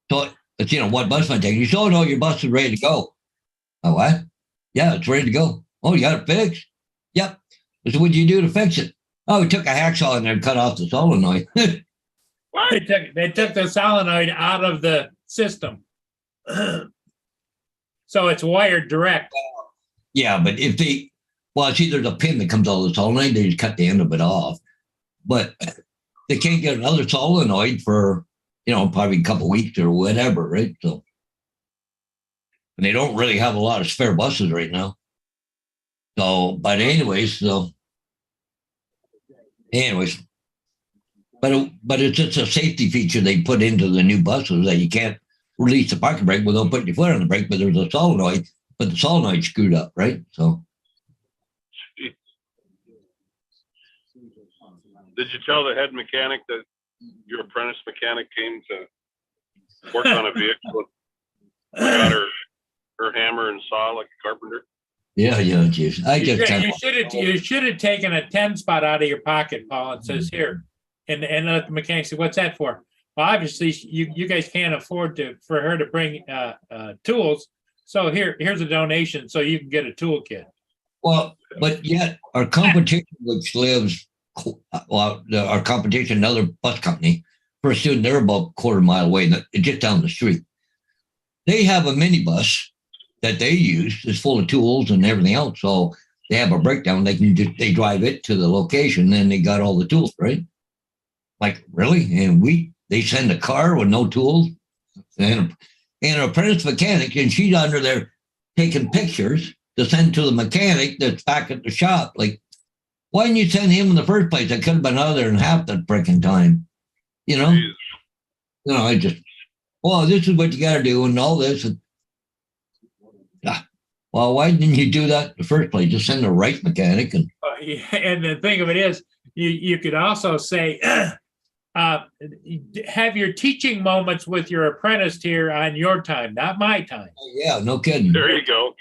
so it's, what bus am I taking? He said, oh, no, your bus is ready to go. Oh, what? Yeah, it's ready to go. Oh, you got it fixed? Yep. I said, what'd you do to fix it? Oh, we took a hacksaw in there and cut off the solenoid. They took the solenoid out of the system. So it's wired direct. Yeah, but if see, there's a pin that comes out of the solenoid, they just cut the end of it off. But they can't get another solenoid for, probably a couple of weeks or whatever, right? So, and they don't really have a lot of spare buses right now. So, but anyways, but it's just a safety feature they put into the new buses that you can't release the parking brake without putting your foot on the brake, but there's a solenoid, but the solenoid screwed up, right? So. Did you tell the head mechanic that your apprentice mechanic came to work on a vehicle? Got her hammer and saw like a carpenter. Yeah, geez. You should have taken a 10 spot out of your pocket, Paul, and says here, and let the mechanic say, what's that for? Well, obviously you guys can't afford for her to bring tools, so here's a donation so you can get a toolkit. Well, but yet our competition, which lives, our competition, another bus company, for a student, they're about a quarter mile away, just down the street. They have a minibus that they use, is full of tools and everything else. So they have a breakdown. They drive it to the location, and they got all the tools, right? Like, really? And they send a car with no tools, and an apprentice mechanic, and she's under there taking pictures to send to the mechanic that's back at the shop. Like, why didn't you send him in the first place? I could have been out there in half the freaking time. I just, this is what you got to do and all this. And, well, why didn't you do that in the first place? Just send the right mechanic. And the thing of it is, you could also say, have your teaching moments with your apprentice here on your time, not my time. Yeah, no kidding. There you go.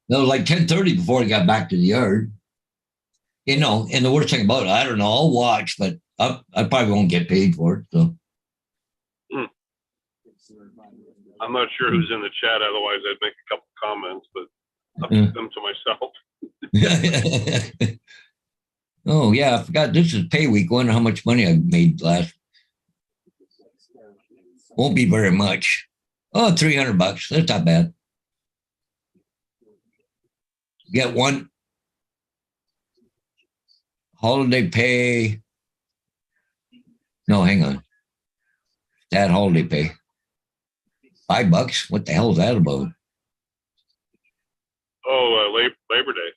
It was like 10:30 before I got back to the yard. And the worst thing about it, I don't know, I'll watch, but I probably won't get paid for it. So. I'm not sure who's in the chat, otherwise I'd make a couple comments, but I'll keep them to myself. Oh, yeah, I forgot. This is pay week. Wonder how much money I made last. Won't be very much. Oh, $300. That's not bad. Get one holiday pay. No, hang on. That holiday pay. $5. What the hell is that about? Oh, Labor Day.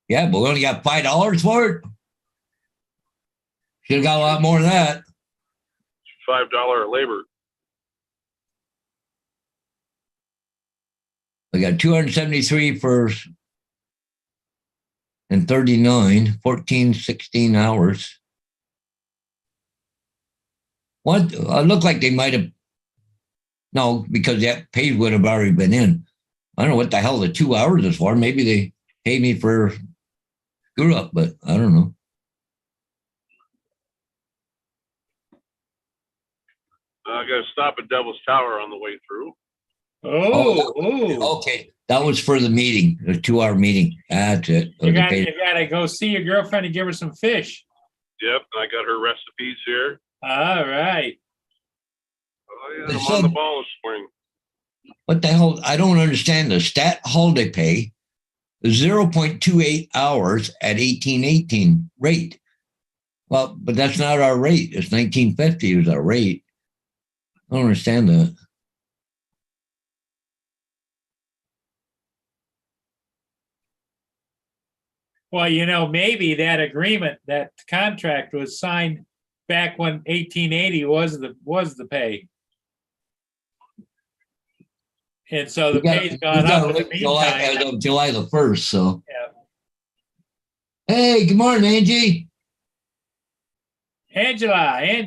Yeah, but we only got $5 for it. Should have got a lot more than that. $5 labor. We got 273 for and 39, 14, 16 hours. What? It looked like they might have. No, because that pay would have already been in. I don't know what the hell the 2 hours is for. Maybe they paid me for screw up, but I don't know. I got to stop at Devil's Tower on the way through. Okay. That was for the meeting, the 2 hour meeting. That's it. You got to go see your girlfriend and give her some fish. Yep, I got her recipes here. All right. Oh, yeah, I'm on the ball this morning. What the hell? I don't understand the stat holiday pay. 0.28 hours at 1818 rate. Well, but that's not our rate. It's 1950 is our rate. I don't understand that. Well, maybe that agreement, that contract was signed back when 1880 was the pay. And so the We got- pay's we gone got up in the it July, meantime. as of July the 1st, so. Yeah. Hey, good morning, Angie. Angela, Hey,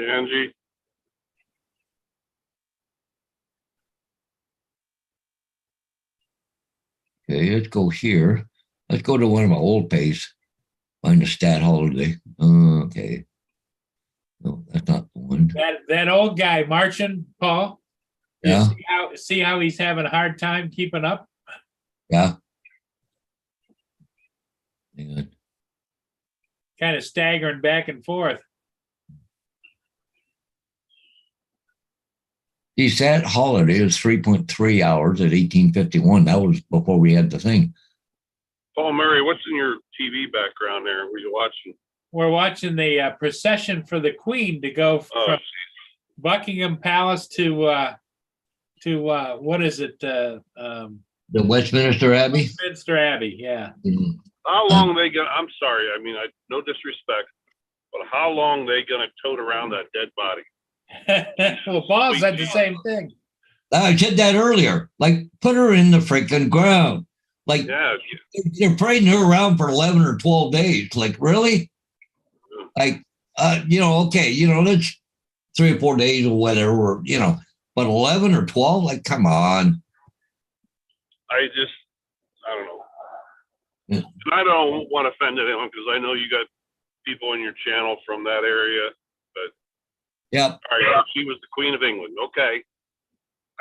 Angie. Okay, let's go here. Let's go to one of my old pays. Find the stat holiday. Okay. No, that's not the one. that old guy marching, Paul. You Yeah. see how he's having a hard time keeping up? Yeah. Hang on. Kind of staggering back and forth. The stat holiday is 3.3 hours at 1851. That was before we had the thing. Paul Murray, what's in your TV background there? Were you watching? We're watching the procession for the Queen to go from Buckingham Palace to what is it? The Westminster Abbey? Westminster Abbey, yeah. Mhm. How long they gonna? I'm sorry. I mean, no disrespect, but how long they gonna tote around that dead body? Well, Paul said the same thing. I said that earlier. Like, put her in the freaking ground. Like, Yeah, they're parading her around for 11 or 12 days. Like, really? Like, okay, that's 3 or 4 days or whatever, but 11 or 12, like, come on. I don't know. Yeah. And I don't want to offend anyone because I know you got people in your channel from that area, but Yeah. all right, she was the Queen of England. Okay.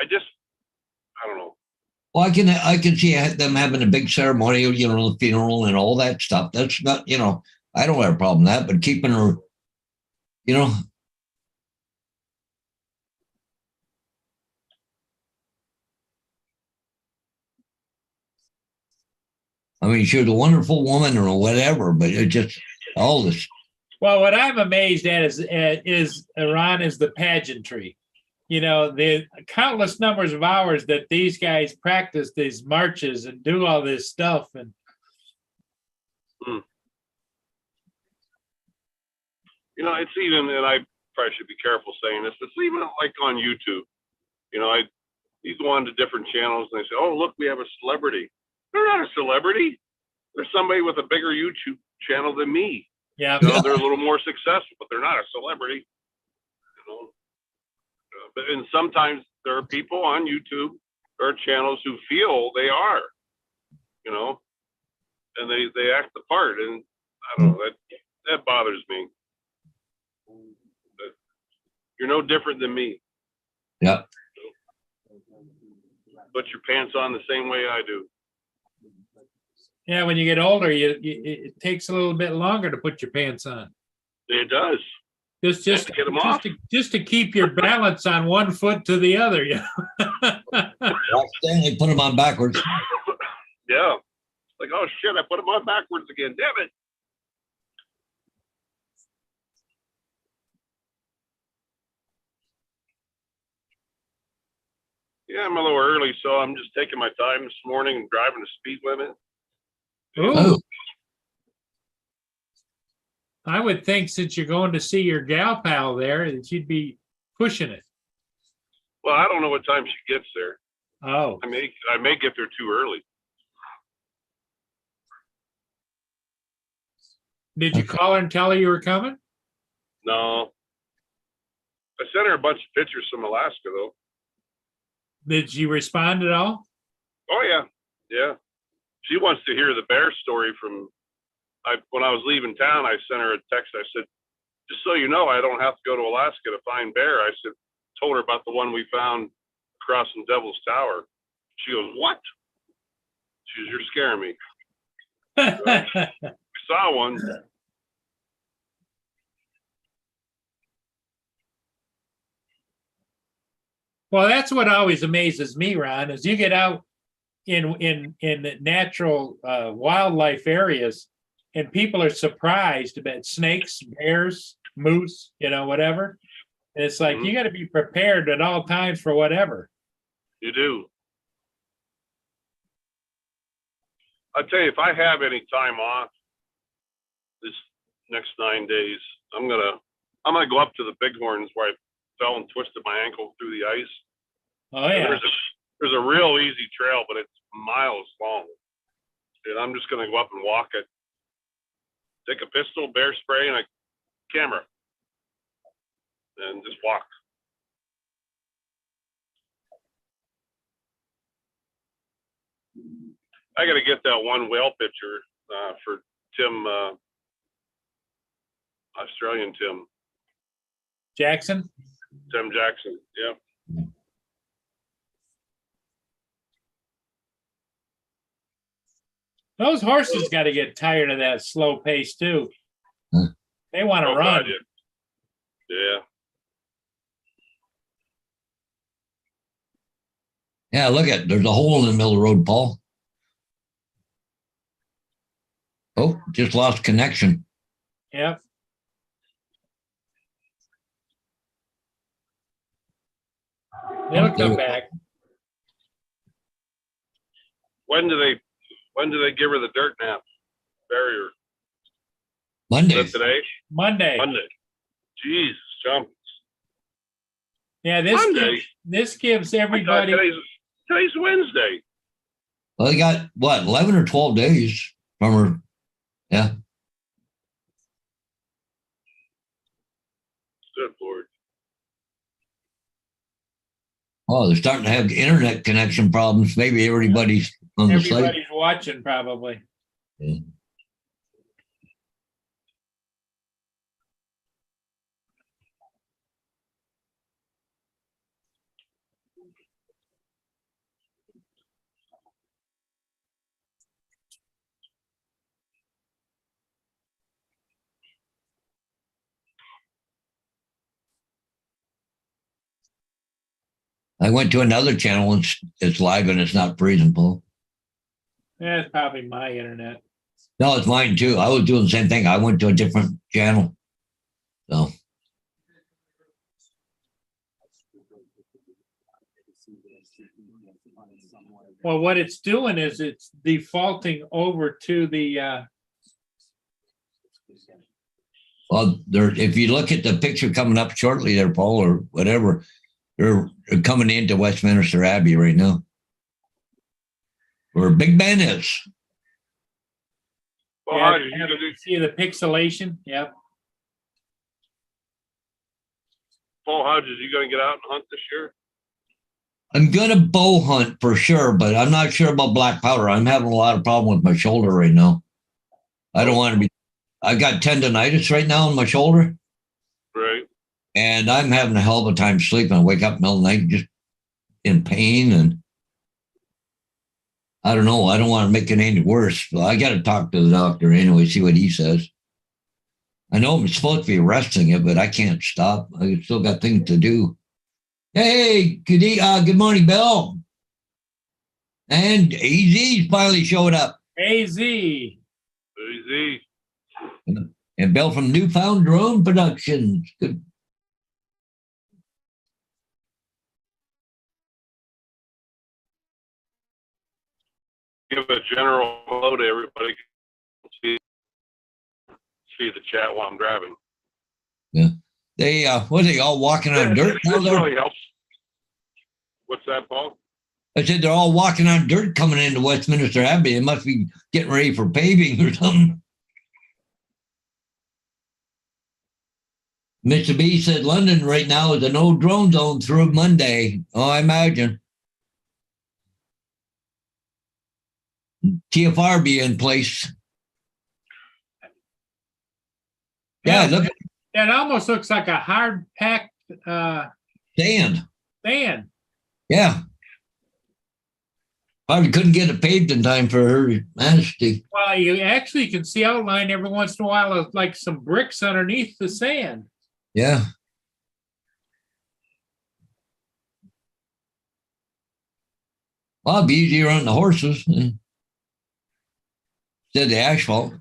I don't know. Well, I can see them having a big ceremony, the funeral and all that stuff. That's not, I don't have a problem with that, but keeping her, I mean, she was a wonderful woman or whatever, but it just all this. Well, what I'm amazed at is Iran is the pageantry. The countless numbers of hours that these guys practice these marches and do all this stuff. And it's even, and I probably should be careful saying this, it's even like on YouTube. You go on to different channels and they say, oh, look, we have a celebrity. They're not a celebrity. They're somebody with a bigger YouTube channel than me. Yeah. They're a little more successful, but they're not a celebrity. And sometimes there are people on YouTube or channels who feel they are, and they act the part. And I don't know, that bothers me. But you're no different than me. Yeah. Put your pants on the same way I do. yeah, when you get older, it takes a little bit longer to put your pants on. It does. Just to get them off. Just to keep your balance on one foot to the other. Stanley put them on backwards. Yeah. Like, oh shit, I put them on backwards again. Damn it. Yeah, I'm a little early, so I'm just taking my time this morning and driving the speed limit. Ooh. I would think since you're going to see your gal pal there, that you'd be pushing it. Well, I don't know what time she gets there. Oh. I may get there too early. Did you call her and tell her you were coming? No. I sent her a bunch of pictures from Alaska, though. Did she respond at all? Oh, yeah. Yeah. She wants to hear the bear story from, when I was leaving town, I sent her a text. I said, just so you know, I don't have to go to Alaska to find bear. I said, told her about the one we found across from Devil's Tower. She goes, what? She goes, you're scaring me. We saw one. Well, that's what always amazes me, Ron, is you get out in natural wildlife areas and people are surprised about snakes, bears, moose, whatever. And it's like, you got to be prepared at all times for whatever. You do. I'll tell you, if I have any time off this next 9 days, I'm gonna go up to the Bighorns where I fell and twisted my ankle through the ice. Oh, yeah. There's a real easy trail, but it's miles long. And I'm just gonna go up and walk it. Take a pistol, bear spray, and a camera. And just walk. I gotta get that one whale picture for Tim, Australian Tim Jackson? Jackson, yep. Those horses got to get tired of that slow pace too. They want to Oh, run. God, yeah. Yeah, look at, there's a hole in the middle of the road, Paul. Oh, just lost connection. Yep. They'll come back. When do they give her the dirt nap barrier? Monday. Is that today? Monday. Jeez, jump. Yeah, this gives everybody. Today's Wednesday. Well, they got what, 11 or 12 days from her. Yeah. Good Lord. Oh, they're starting to have internet connection problems. Maybe everybody's on the site. Everybody's watching probably. Yeah. I went to another channel and it's live and it's not freezing, Paul. Yeah, it's probably my internet. No, it's mine too. I was doing the same thing. I went to a different channel. So. Well, what it's doing is it's defaulting over to the. Well, if you look at the picture coming up shortly there, Paul, or whatever, they're coming into Westminster Abbey right now, where Big Ben is. Well, Yeah, Hodges, see the pixelation? Yep. Paul Hodges, you gonna get out and hunt this year? I'm gonna bow hunt for sure, but I'm not sure about black powder. I'm having a lot of problem with my shoulder right now. I don't want to be. I got tendonitis right now in my shoulder. Right. And I'm having a hell of a time sleeping. I wake up in the middle of the night just in pain, and I don't know. I don't want to make it any worse. So I got to talk to the doctor anyway, see what he says. I know I'm supposed to be resting it, but I can't stop. I still got things to do. Hey, good morning, Bill. And AZ's finally showed up. AZ. And Bill from Newfound Drone Productions. Good. Give a general hello to everybody. See the chat while I'm driving. Yeah. They what are they all walking on dirt now? This really helps. What's that, Paul? I said they're all walking on dirt coming into Westminster Abbey. They must be getting ready for paving or something. Mr. B said London right now is a no drone zone through Monday. Oh, I imagine. TFR be in place. Yeah, look. That almost looks like a hard packed Sand. sand. Yeah. Probably couldn't get it paved in time for Her Majesty. Well, you actually can see outline every once in a while of like some bricks underneath the sand. Yeah. Well, it'd be easier on the horses instead of the asphalt.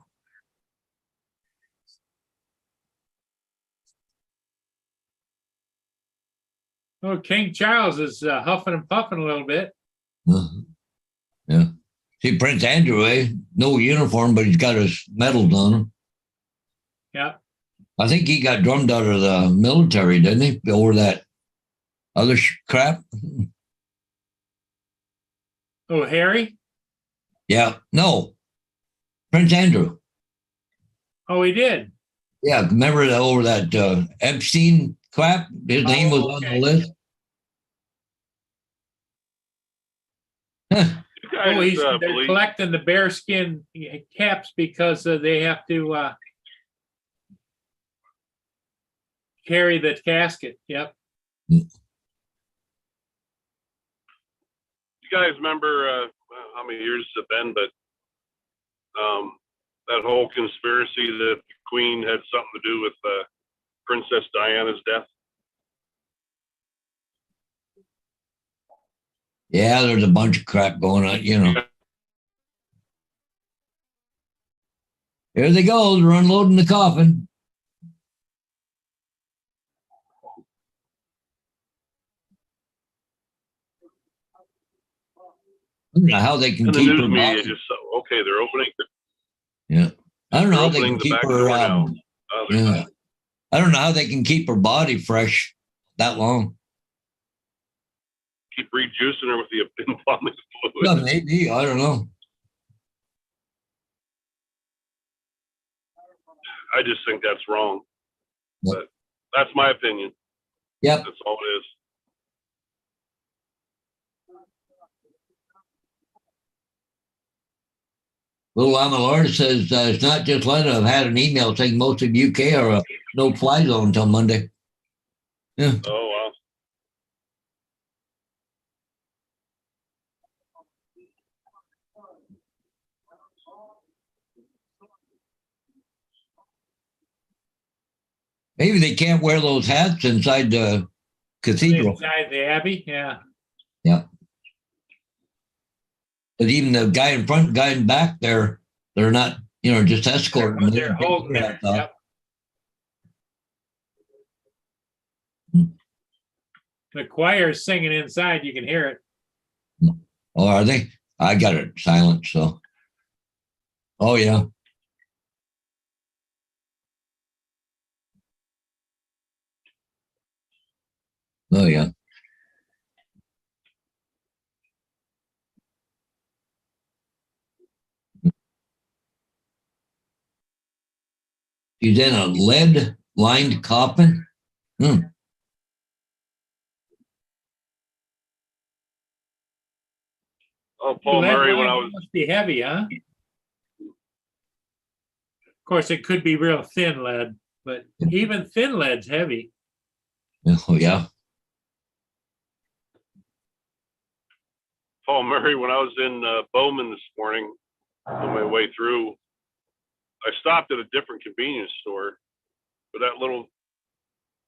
Oh, King Charles is huffing and puffing a little bit. Yeah. See, Prince Andrew, no uniform, but he's got his medals on him. Yeah. I think he got drummed out of the military, didn't he? Over that other crap. Oh, Harry? Yeah, no, Prince Andrew. Oh, he did. Yeah, remember that over that Epstein crap? His name was on the list. Oh, they're collecting the bearskin caps because they have to carry the casket. Yep. You guys remember how many years it's been, but that whole conspiracy that the Queen had something to do with Princess Diana's death? Yeah, there's a bunch of crap going on, you know. Here they go, they're unloading the coffin. I don't know how they can And the keep news her media body. just okay, they're opening. Yeah, I don't know how they opening can the keep back her. door now. Yeah, I don't know how they can keep her body fresh that long. Keep rejuicing her with the embalming fluid. Yeah, maybe, I don't know. I just think that's wrong. Yep. But that's my opinion. Yep. That's all it is. Little Amalard says it's not just London. I've had an email saying most of UK are a no-fly zone until Monday. Yeah. Oh wow. Maybe they can't wear those hats inside the cathedral. Inside the abbey, yeah. Yeah. But even the guy in front, guy in back, they're not, you know, just escorting. They're holding it. Yep. The choir's singing inside. You can hear it. Oh, are they? I got it silent, so. Oh, yeah. Oh, yeah. He's in a lead-lined coffin. Oh, Paul Lead Murray, when line I was must be heavy, huh? Of course, it could be real thin lead, but even thin lead's heavy. Oh, yeah. Paul Murray, when I was in Bowman this morning on my way through, I stopped at a different convenience store. But that little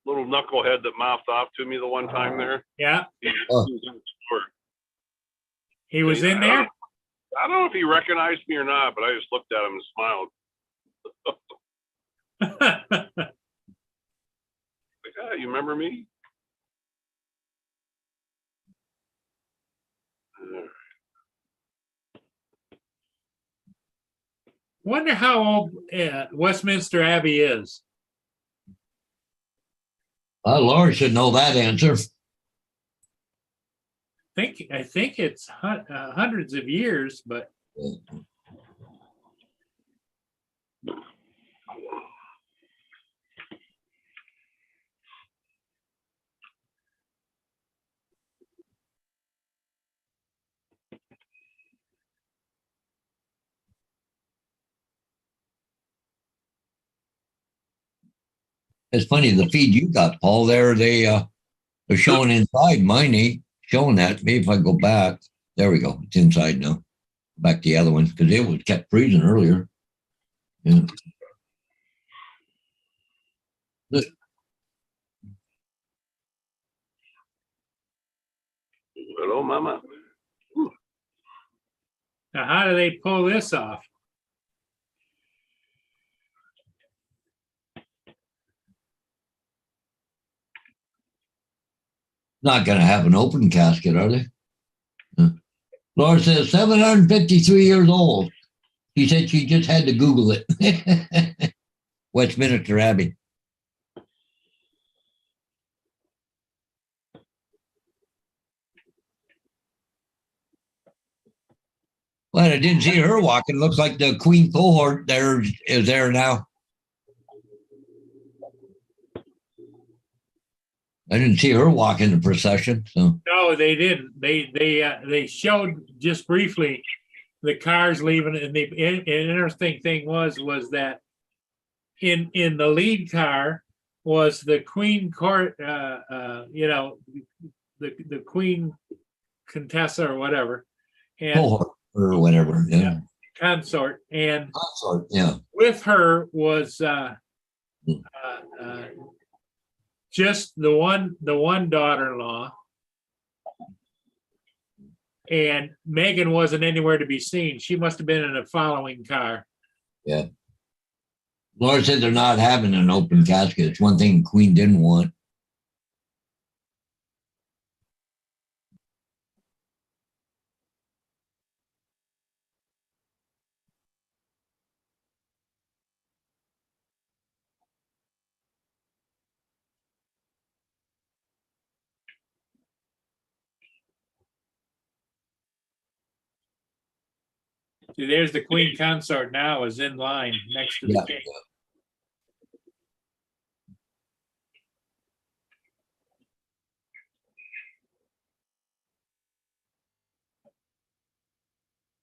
knucklehead that mouthed off to me the one time there. Yeah. He was in the store. He was in there? I don't know if he recognized me or not, but I just looked at him and smiled. Like, ah, you remember me? Wonder how old Westminster Abbey is. Laura should know that answer. I think it's hundreds of years, but It's funny, the feed you got, Paul, there, they're showing inside. Mine ain't showing that. Maybe if I go back, there we go. It's inside now. Back to the other ones, because it was kept freezing earlier. Yeah. Look. Hello, mama. now how do they pull this off? Not going to have an open casket, are they? Huh. Laura says 753 years old. She said she just had to Google it. Westminster Abbey. Well, I didn't see her walking. Looks like the Queen cohort there is there now. I didn't see her walk in the procession. So No, they didn't. They showed just briefly the cars leaving, and the interesting thing was that in the lead car was the Queen Court, you know, the Queen Contessa or whatever, and cohort or whatever. Yeah. Consort, and Consort, yeah. With her was just the one daughter-in-law, and Megan wasn't anywhere to be seen. She must have been in a following car. Yeah. Laura said they're not having an open casket. It's one thing Queen didn't want. See, there's the Queen Consort now is in line next to the king.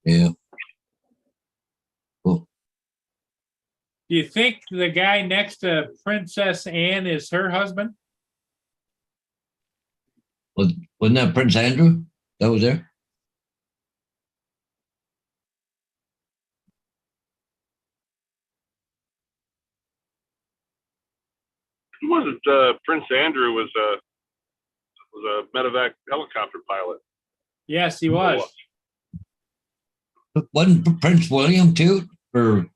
Yeah. Cool. Do you think the guy next to Princess Anne is her husband? Wasn't that Prince Andrew that was there? It wasn't Prince Andrew was a medevac helicopter pilot. Yes, he was. Wasn't Prince William too? Or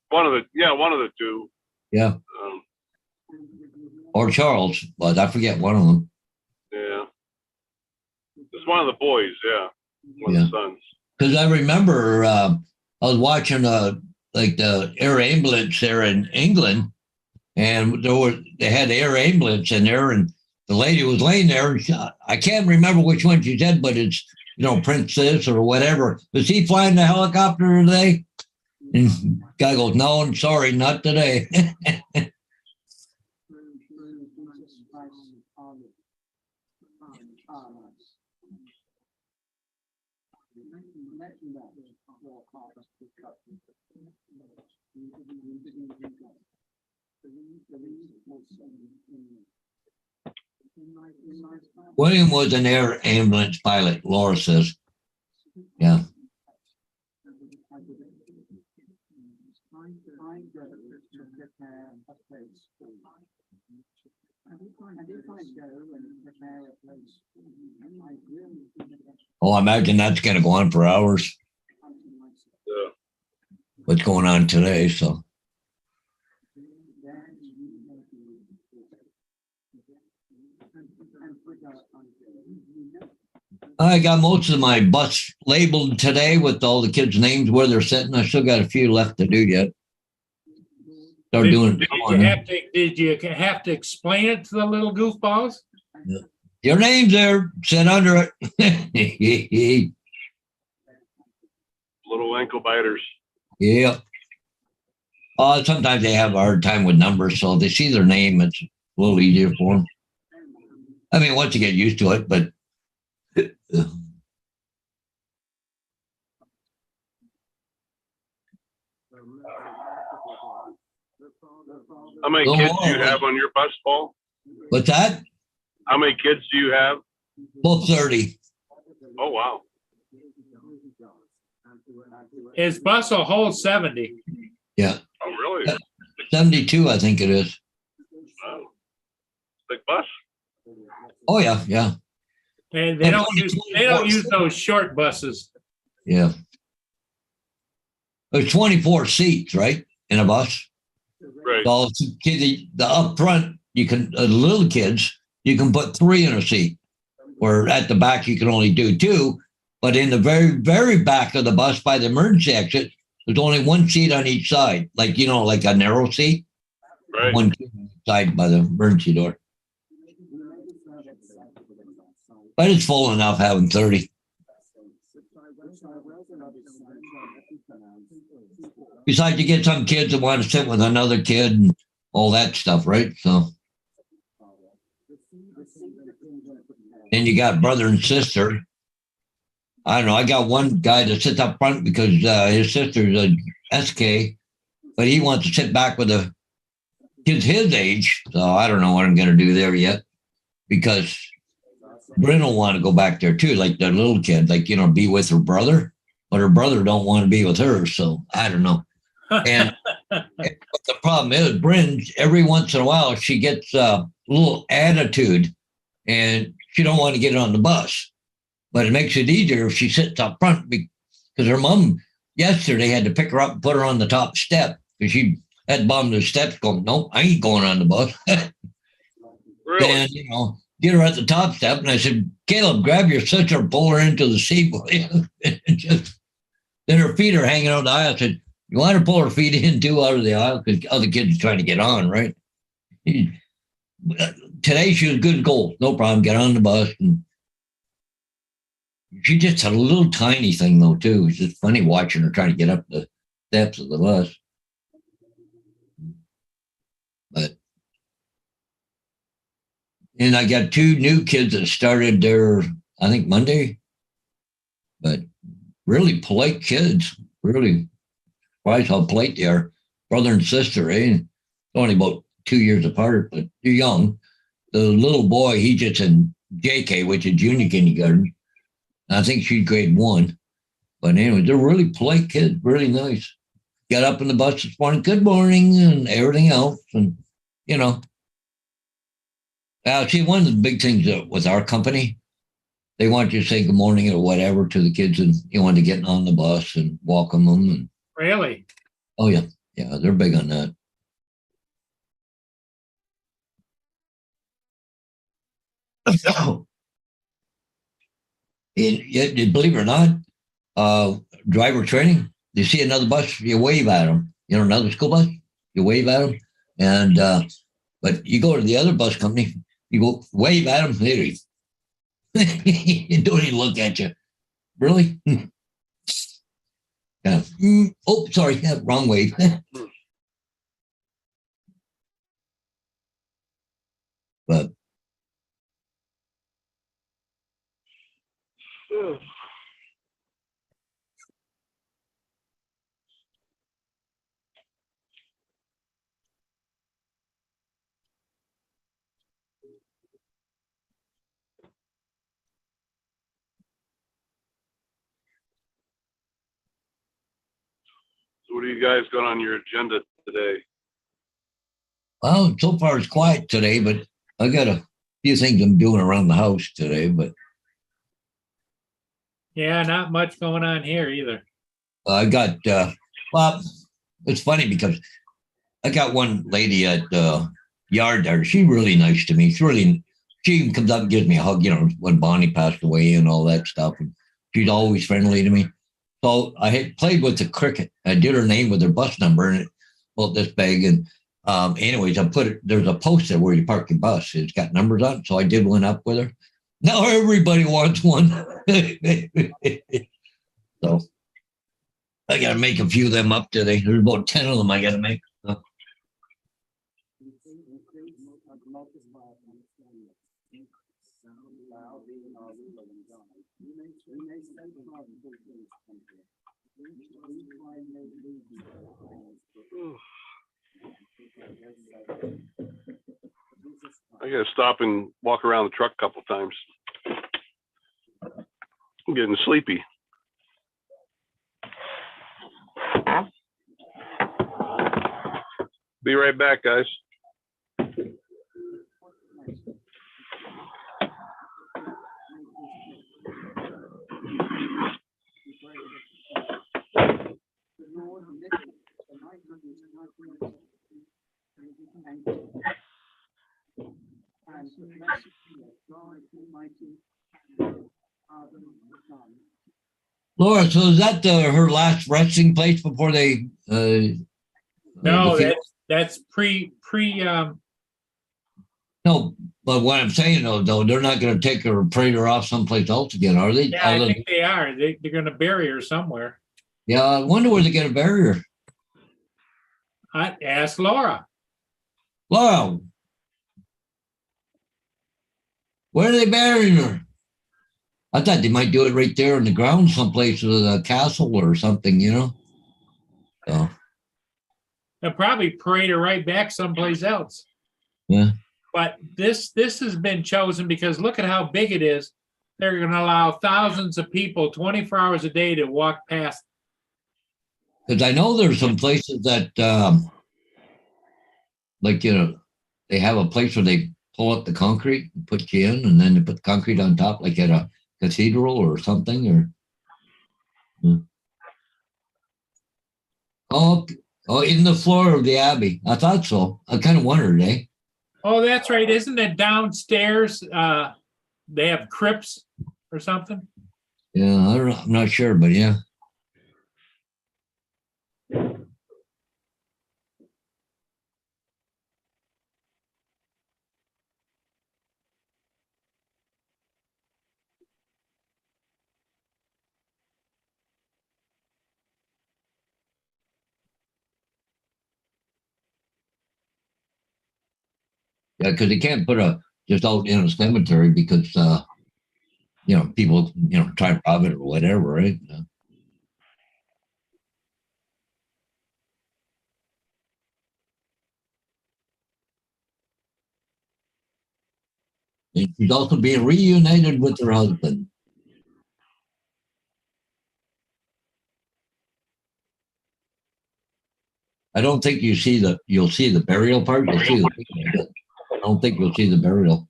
One of the two. yeah. Or Charles, but I forget one of them. Yeah. It's one of the boys, yeah. One of the sons. Because I remember I was watching like the air ambulance there in England, and they had air ambulance in there, and the lady was laying there. I can't remember which one she said, but it's, you know, Princess or whatever. Was he flying the helicopter today? And guy goes, no, I'm sorry, not today. William was an air ambulance pilot, Laura says. Yeah. Oh, I imagine that's going to go on for hours. Yeah. What's going on today, so. I got most of my bus labeled today with all the kids' names where they're sitting. I still got a few left to do yet. Start doing it. Did you have to explain it to the little goofballs? Yeah. Your name's there. Sit under it. Little ankle biters. Yeah. Sometimes they have a hard time with numbers, so they see their name. It's a little easier for them. I mean, once you get used to it, but How many kids do you have on your bus, Paul? What's that? How many kids do you have? Both 30. Oh, wow. His bus will hold 70. Yeah. Oh, really? 72, I think it is. Wow. Big bus. Oh, yeah, yeah. And they don't use those short buses. Yeah. There's 24 seats, right, in a bus? Right. So the up front, you can, little kids, you can put 3 in a seat. Or at the back, you can only do 2. But in the very, very back of the bus by the emergency exit, there's only 1 seat on each side. Like, you know, like a narrow seat. Right. 1 kid on each side by the emergency door. But it's full enough having 30. Besides, you get some kids that want to sit with another kid and all that stuff, right? So then you got brother and sister. I don't know. I got one guy that sits up front because his sister's a SK, but he wants to sit back with the kids his age. So I don't know what I'm going to do there yet, because Bryn will want to go back there too, like the little kid, like, be with her brother, but her brother don't want to be with her. So I don't know. And but the problem is, Bryn, every once in a while, she gets a little attitude and she don't want to get on the bus. But it makes it easier if she sits up front, because her mom yesterday had to pick her up and put her on the top step because she had bombed the steps going, nope, I ain't going on the bus. Really? And, get her at the top step. And I said, Caleb, grab your sister, pull her into the seat. Then her feet are hanging out the aisle. I said, you want her to pull her feet in too out of the aisle because other kids are trying to get on, right? Today she was good as gold. No problem. Get on the bus. And she just had a little tiny thing, though, too. It's just funny watching her trying to get up the steps of the bus. And I got 2 new kids that started there, I think, Monday. But really polite kids. Really surprised how polite they are. Brother and sister, eh? Only about 2 years apart, but they're young. The little boy, he just in JK, which is junior kindergarten. I think she's grade 1. But anyway, they're really polite kids, really nice. Got up in the bus this morning, good morning, and everything else. And, see, one of the big things with our company, they want you to say good morning or whatever to the kids, and you want to get on the bus and welcome them. And, Really? oh, yeah. Yeah, they're big on that. So, believe it or not, driver training, you see another bus, you wave at them. Another school bus, you wave at them. And, but you go to the other bus company, you go wave at them, they don't even look at you. Really? Yeah. Oh, sorry, wrong wave. But So what do you guys got on your agenda today? well, so far it's quiet today, but I got a few things I'm doing around the house today. But Yeah, not much going on here either. I got, well, it's funny because I got one lady at the yard there. She's really nice to me. She even comes up and gives me a hug, when Bonnie passed away and all that stuff. And she's always friendly to me. So I had played with the cricket. I did her name with her bus number and about this big. And anyways, there's a post there where you park your bus. It's got numbers on it. So I did one up with her. Now everybody wants one. So I got to make a few of them up today. There's about 10 of them I got to make. So. I gotta stop and walk around the truck a couple times. I'm getting sleepy. Be right back, guys. Laura, so is that her last resting place before they? No, that's pre. No, but what I'm saying though, they're not going to take her or parade her off someplace else again, are they? Yeah, I think they are. They're going to bury her somewhere. Yeah, I wonder where they get a barrier. I asked Laura. Laura, where are they burying her? I thought they might do it right there on the ground someplace with a castle or something, you know? So, They'll probably parade her right back someplace else. yeah. But this has been chosen because look at how big it is. They're going to allow thousands of people 24 hours a day to walk past. Because I know there's some places that, like, you know, they have a place where they pull up the concrete and put you in, and then they put the concrete on top, like at a cathedral or something, or. Yeah. Oh, in the floor of the abbey. I thought so. I kind of wondered, eh? Oh, that's right. Isn't it downstairs? They have crypts or something. Yeah, I don't know. I'm not sure, but yeah. Yeah, because they can't put a just out in a cemetery because you know, people, you know, try to rob it or whatever, right? And she's also being reunited with her husband. I don't think you'll see the burial part. You'll see the, I don't think you'll see the burial.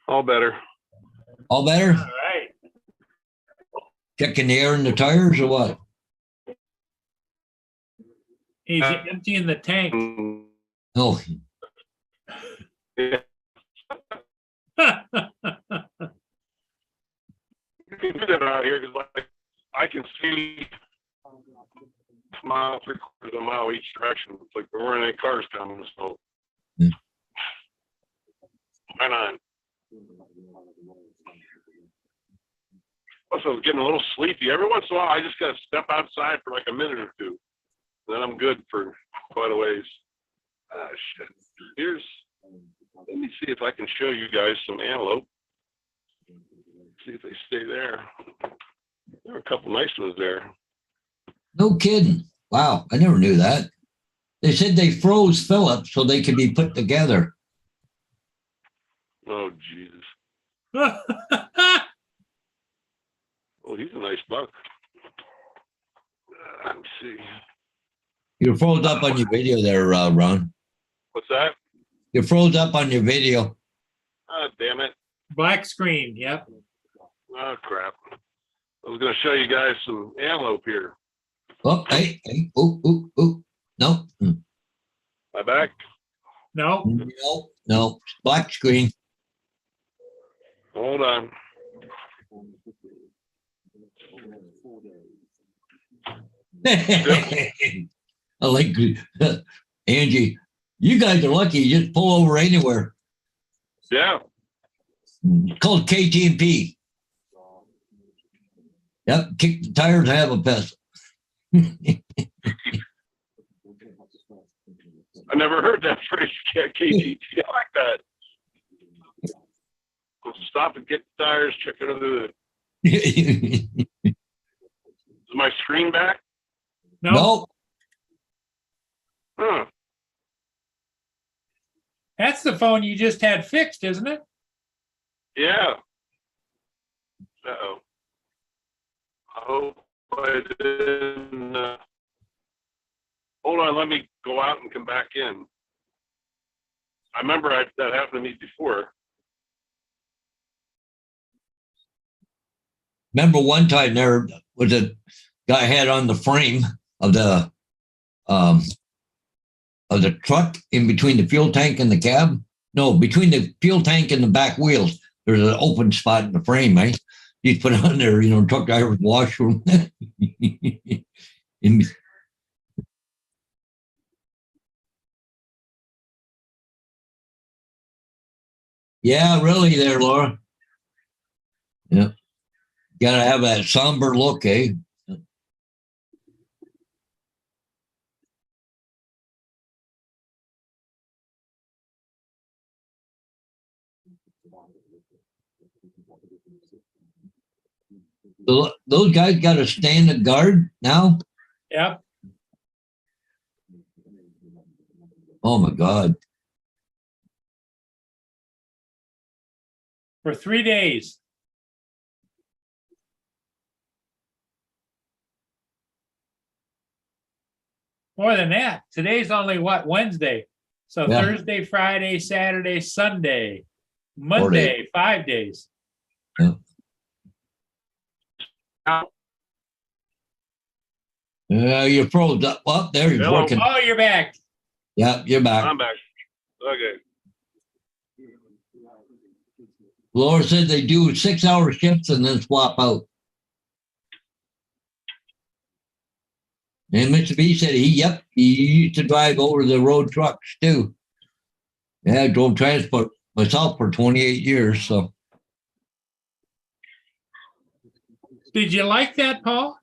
All better. All better? All right. Checking the air in the tires or what? He's emptying the tank. Oh. Yeah. You can do that out here because I can see a mile, 3/4 of a mile each direction. It's like there weren't any cars coming, so. Yeah. Why not? Also, I was getting a little sleepy. Every once in a while, I just got to step outside for like a minute or two. Then I'm good for quite a ways. Ah, shit. Let me see if I can show you guys some antelope. See if they stay there. There are a couple nice ones there. No kidding. Wow, I never knew that. They said they froze Philip so they could be put together. Oh, Jesus. Oh, he's a nice buck. Let me see. You froze up on your video there, Ron. What's that? You froze up on your video. Ah, damn it. Black screen. Yep. Oh, crap. I was going to show you guys some antelope here. Oh, hey, oh. No. My back? No. No. Black screen. Hold on. I like Angie. You guys are lucky. You just pull over anywhere. Yeah. It's called KTMP. Yep. Kick the tires, have a piss. I never heard that phrase, KTT. I like that. Stop and get the tires, check it under the. Is my screen back? No. Huh. That's the phone you just had fixed, isn't it? Yeah. Uh-oh. I hope I didn't. Hold on, let me go out and come back in. I remember that happened to me before. Remember one time there was a guy had on the frame of the truck in between the fuel tank and the cab. No, between the fuel tank and the back wheels, there's an open spot in the frame, right? You put on there, truck driver's washroom. Yeah, really there, Laura. Yeah. Gotta have that somber look, eh? Those guys got to stand at guard now? Yep. Oh my God. For 3 days. More than that. Today's only what, Wednesday. So Yeah. Thursday, Friday, Saturday, Sunday, Monday, 5 days. You're froze up. Well, there you're Hello. working. Oh, you're back. Yeah, you're back. I'm back. Okay. Laura said they do 6-hour shifts and then swap out. And Mr. B said he used to drive over the road trucks too. Yeah, I drove transport myself for 28 years. So Did you like that, Paul?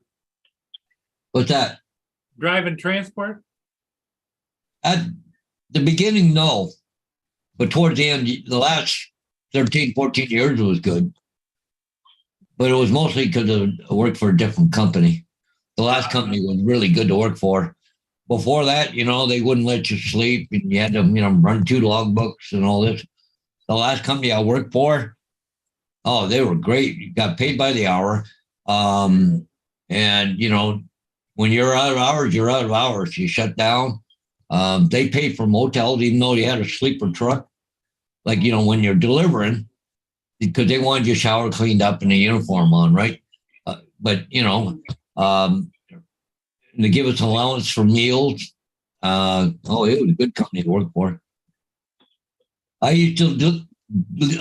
what's that? Driving transport? At the beginning, no. But towards the end, the last 13, 14 years, it was good. But it was mostly because I worked for a different company. The last company was really good to work for. Before that, they wouldn't let you sleep and you had to, run 2 logbooks and all this. The last company I worked for, oh, they were great. You got paid by the hour. And, when you're out of hours, you're out of hours. You shut down. They paid for motels, even though you had a sleeper truck. Like, when you're delivering, because they wanted your shower cleaned up and a uniform on, right? They give us allowance for meals. It was a good company to work for. I used to do,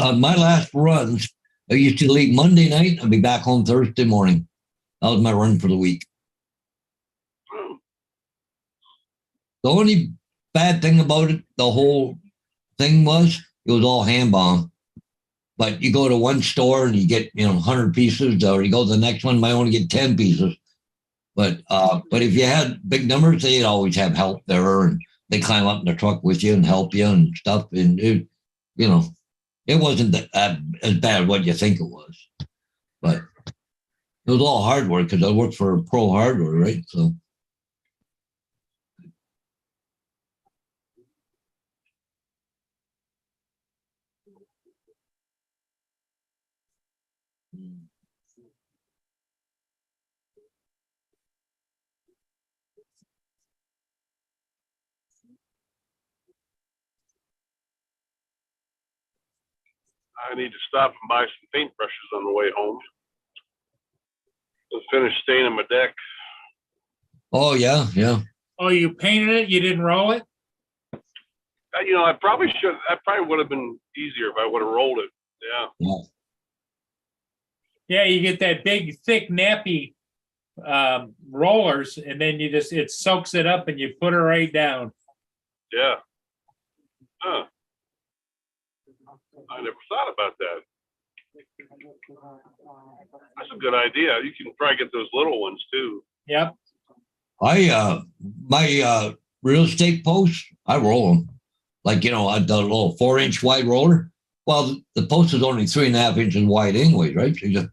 on my last runs, I used to leave Monday night and be back home Thursday morning. That was my run for the week. The only bad thing about it, the whole thing was, it was all hand bomb. But you go to one store and you get, 100 pieces, or you go to the next one, might only get 10 pieces. But if you had big numbers, they'd always have help there, and they climb up in the truck with you and help you and stuff. And it wasn't that as bad as what you think it was. But it was all hard work because I worked for Pro Hardware, right? So. I need to stop and buy some paintbrushes on the way home. Let's finish staining my deck. Oh, yeah. Oh, you painted it? You didn't roll it? I probably should. That probably would have been easier if I would have rolled it. Yeah. Yeah, you get that big, thick, nappy rollers, and then it soaks it up and you put it right down. Yeah. Huh. I never thought about that. That's a good idea. You can probably get those little ones too. Yep. My real estate posts, I roll them. Like, the little 4-inch wide roller. Well, the post is only 3.5 inches wide anyway, right? So you just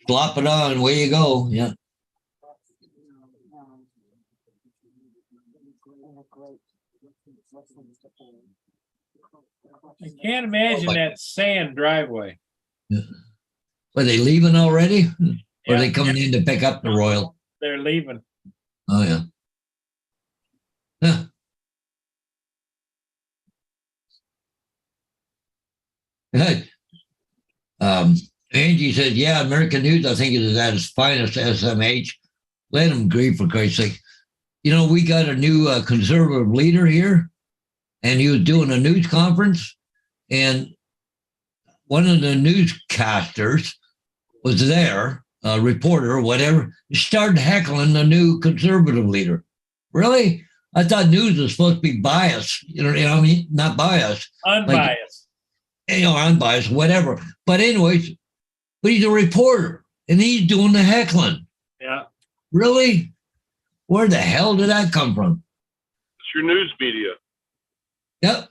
slop it on and away you go. Yeah. I can't imagine that sand driveway. Yeah. Are they leaving already? Or are they coming in to pick up the Royal? They're leaving. Oh, yeah. Hey. Angie said, yeah, American News, I think it is at its finest, SMH. Let them grieve, for Christ's sake. We got a new conservative leader here, and he was doing a news conference, and one of the newscasters was there, a reporter or whatever, started heckling the new conservative leader. Really? I thought news was supposed to be biased. Not biased. Unbiased. unbiased, whatever. But anyways, but he's a reporter and he's doing the heckling. Yeah. Really? Where the hell did that come from? It's your news media. Yep.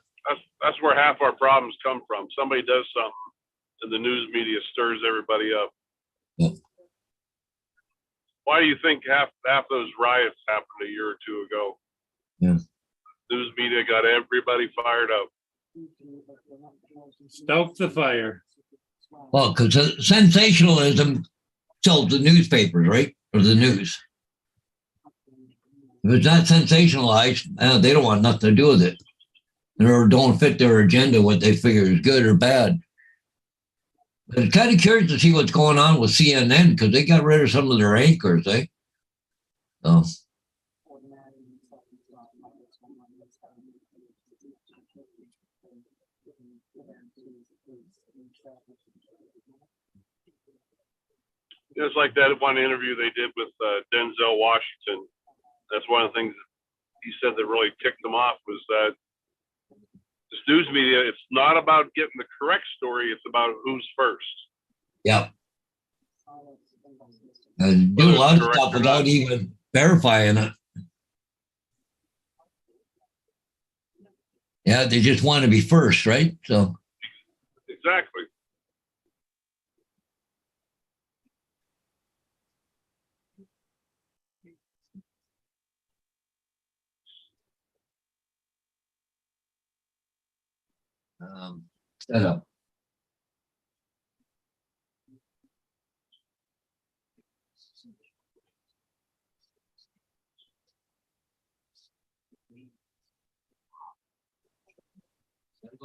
That's where half our problems come from. Somebody does something and the news media stirs everybody up. Yep. Why do you think half those riots happened a year or two ago? Yeah. News media got everybody fired up. Stoke the fire. Well, because sensationalism sells the newspapers, right? Or the news. If it's not sensationalized, they don't want nothing to do with it. Or don't fit their agenda, what they figure is good or bad. But it's kind of curious to see what's going on with CNN because they got rid of some of their anchors, eh? So. It's like that one interview they did with Denzel Washington. That's one of the things he said that really ticked him off was that this news media, it's not about getting the correct story, it's about who's first. Yeah. Do a lot of stuff without even verifying it. Yeah, they just want to be first, right? So. Exactly. Set up.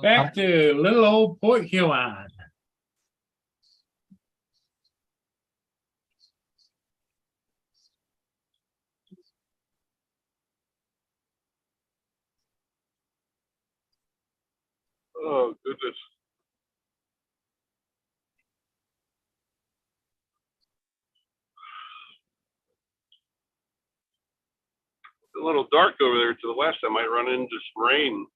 Back to little old Port Huron. Oh, goodness. It's a little dark over there to the west. I might run into some rain.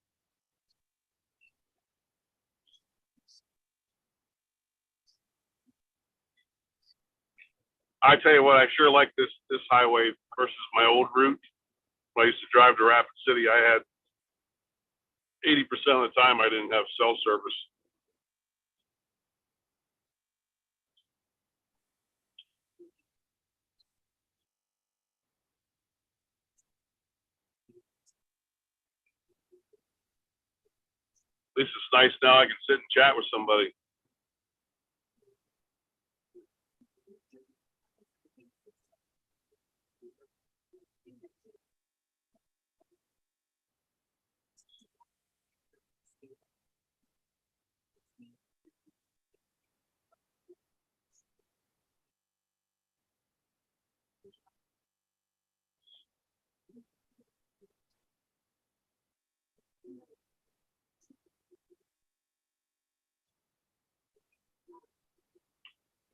I tell you what, I sure like this highway versus my old route. When I used to drive to Rapid City, I had 80% of the time I didn't have cell service. At least it's nice now I can sit and chat with somebody.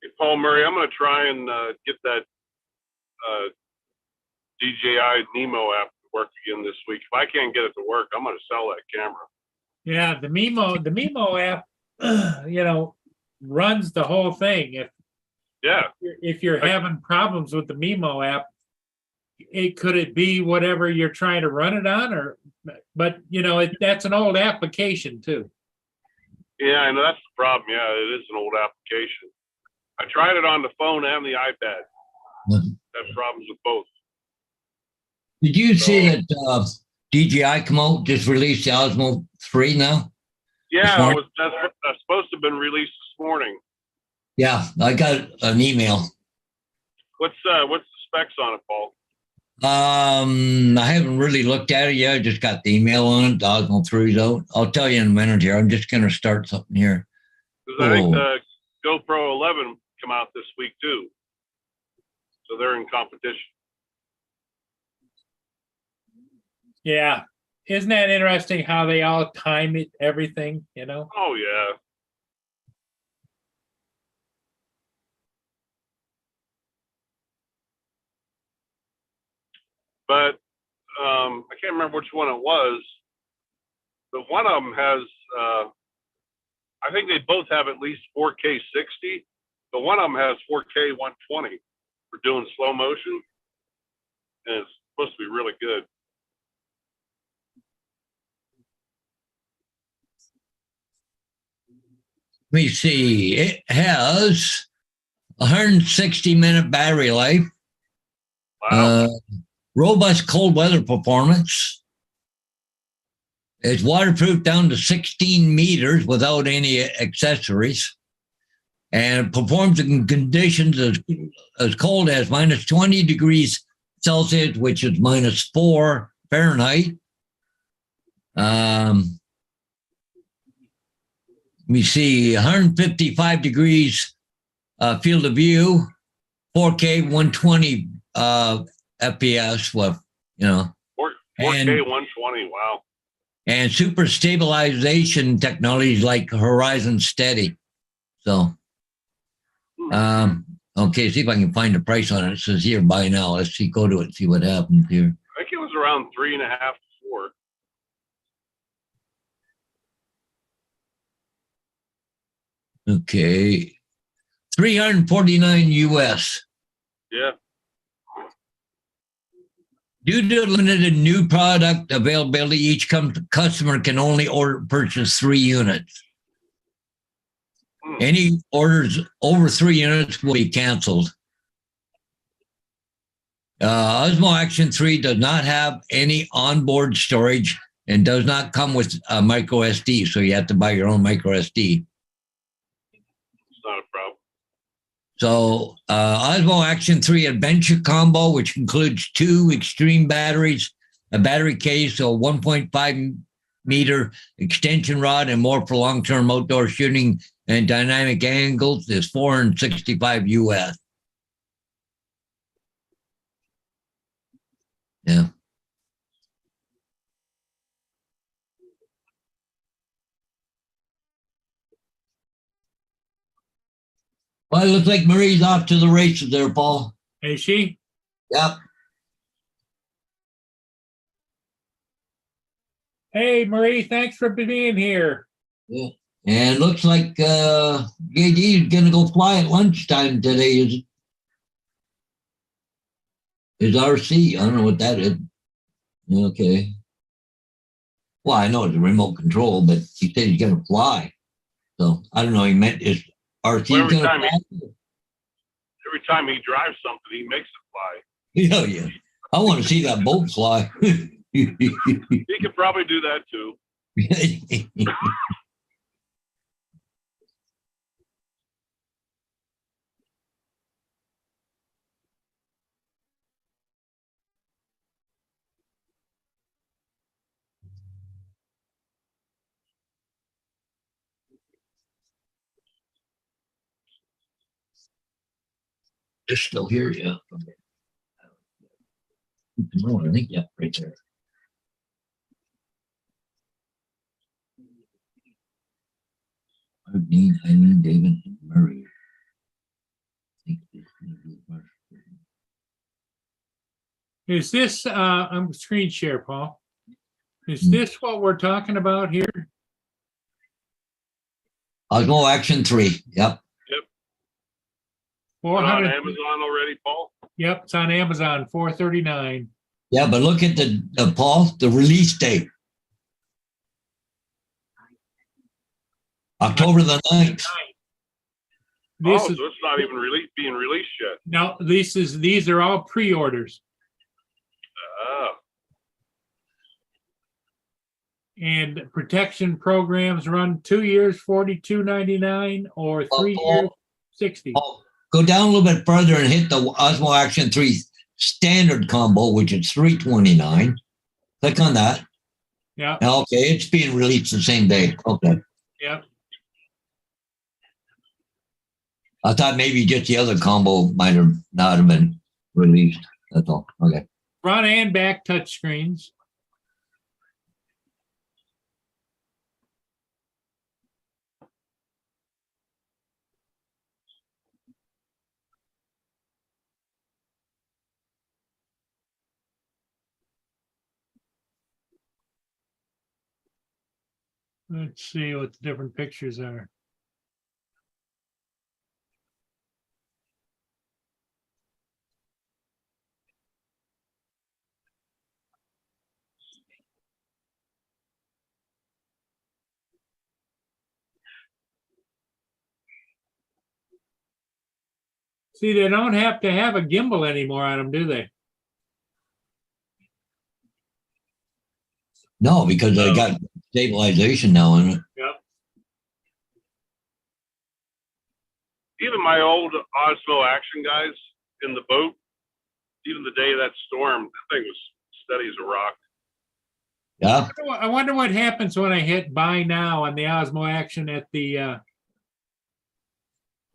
Hey, Paul Murray, I'm going to try and get that DJI Nemo app to work again this week. If I can't get it to work, I'm going to sell that camera. Yeah, the Mimo app, runs the whole thing. If you're having problems with the Mimo app, could it be whatever you're trying to run it on, but that's an old application too. Yeah, I know that's the problem. Yeah, it is an old application. I tried it on the phone and the iPad. Have problems with both. Did you see that DJI come out, just released the Osmo 3 now? Yeah, that's supposed to have been released this morning. Yeah, I got an email. What's the specs on it, Paul? I haven't really looked at it yet. I just got the email on it. The Osmo 3's out. I'll tell you in a minute here. I'm just going to start something here. Because I think the GoPro 11 come out this week too. So they're in competition. Yeah. Isn't that interesting how they all time it, everything, Oh, yeah. But I can't remember which one it was. But one of them has I think they both have at least 4K 60, but one of them has 4K 120 for doing slow motion, and it's supposed to be really good. Let me see. It has 160-minute battery life. Wow. Robust cold weather performance. It's waterproof down to 16 meters without any accessories. And it performs in conditions as cold as minus 20 degrees Celsius, which is minus 4 Fahrenheit. Let me see, 155 degrees field of view, 4K 120 FPS with, 4K and 120, wow. and super stabilization technologies like Horizon Steady. So, okay, see if I can find the price on it. It says here, buy now. Let's see, go to it, see what happens here. I think it was around 3.5 to 4. Okay, 349 US. Yeah. Due to limited new product availability, each customer can only purchase 3 units. Any orders over 3 units will be canceled. Osmo Action 3 does not have any onboard storage and does not come with a micro SD, so you have to buy your own micro SD. It's not a problem. So Osmo Action 3 Adventure Combo, which includes 2 extreme batteries, a battery case, a 1.5 meter extension rod, and more for long-term outdoor shooting and dynamic angles, is 465 US. Yeah. Well, it looks like Marie's off to the races there, Paul. Is she? Yep. Hey, Marie, thanks for being here. Yeah. And it looks like JD is going to go fly at lunchtime today. Is RC. I don't know what that is. Okay. Well, I know it's a remote control, but he said he's going to fly. So I don't know. He meant is RC Well, going to fly? Every time he drives something, he makes it fly. Yeah, yeah. I want to see that boat fly. He could probably do that too. They're still here, yeah. No, I think, yeah, right there. I need David Murray. Is this, I'm screen share, Paul. Is this what we're talking about here? Osmo Action 3, yep. Yep. 400. On Amazon already, Paul? Yep, it's on Amazon, 439. Yeah, but look at the Paul, the release date. October the 9th. This so is, it's not even being released yet. no, these are all pre-orders. And protection programs run 2 years, $42.99, or 3 years, $60. Go down a little bit further and hit the Osmo Action 3 standard combo, which is $329. Click on that. Yeah. Okay, it's being released the same day. Okay. Yeah. I thought maybe just the other combo might have not have been released. That's all. Okay. Front and back touch screens. Let's see what the different pictures are. See, they don't have to have a gimbal anymore on them, do they? No, because I got stabilization now in it. Yep. Even my old Osmo Action guys in the boat, even the day of that storm, that thing was steady as a rock. Yeah. I wonder what happens when I hit buy now on the Osmo Action at the.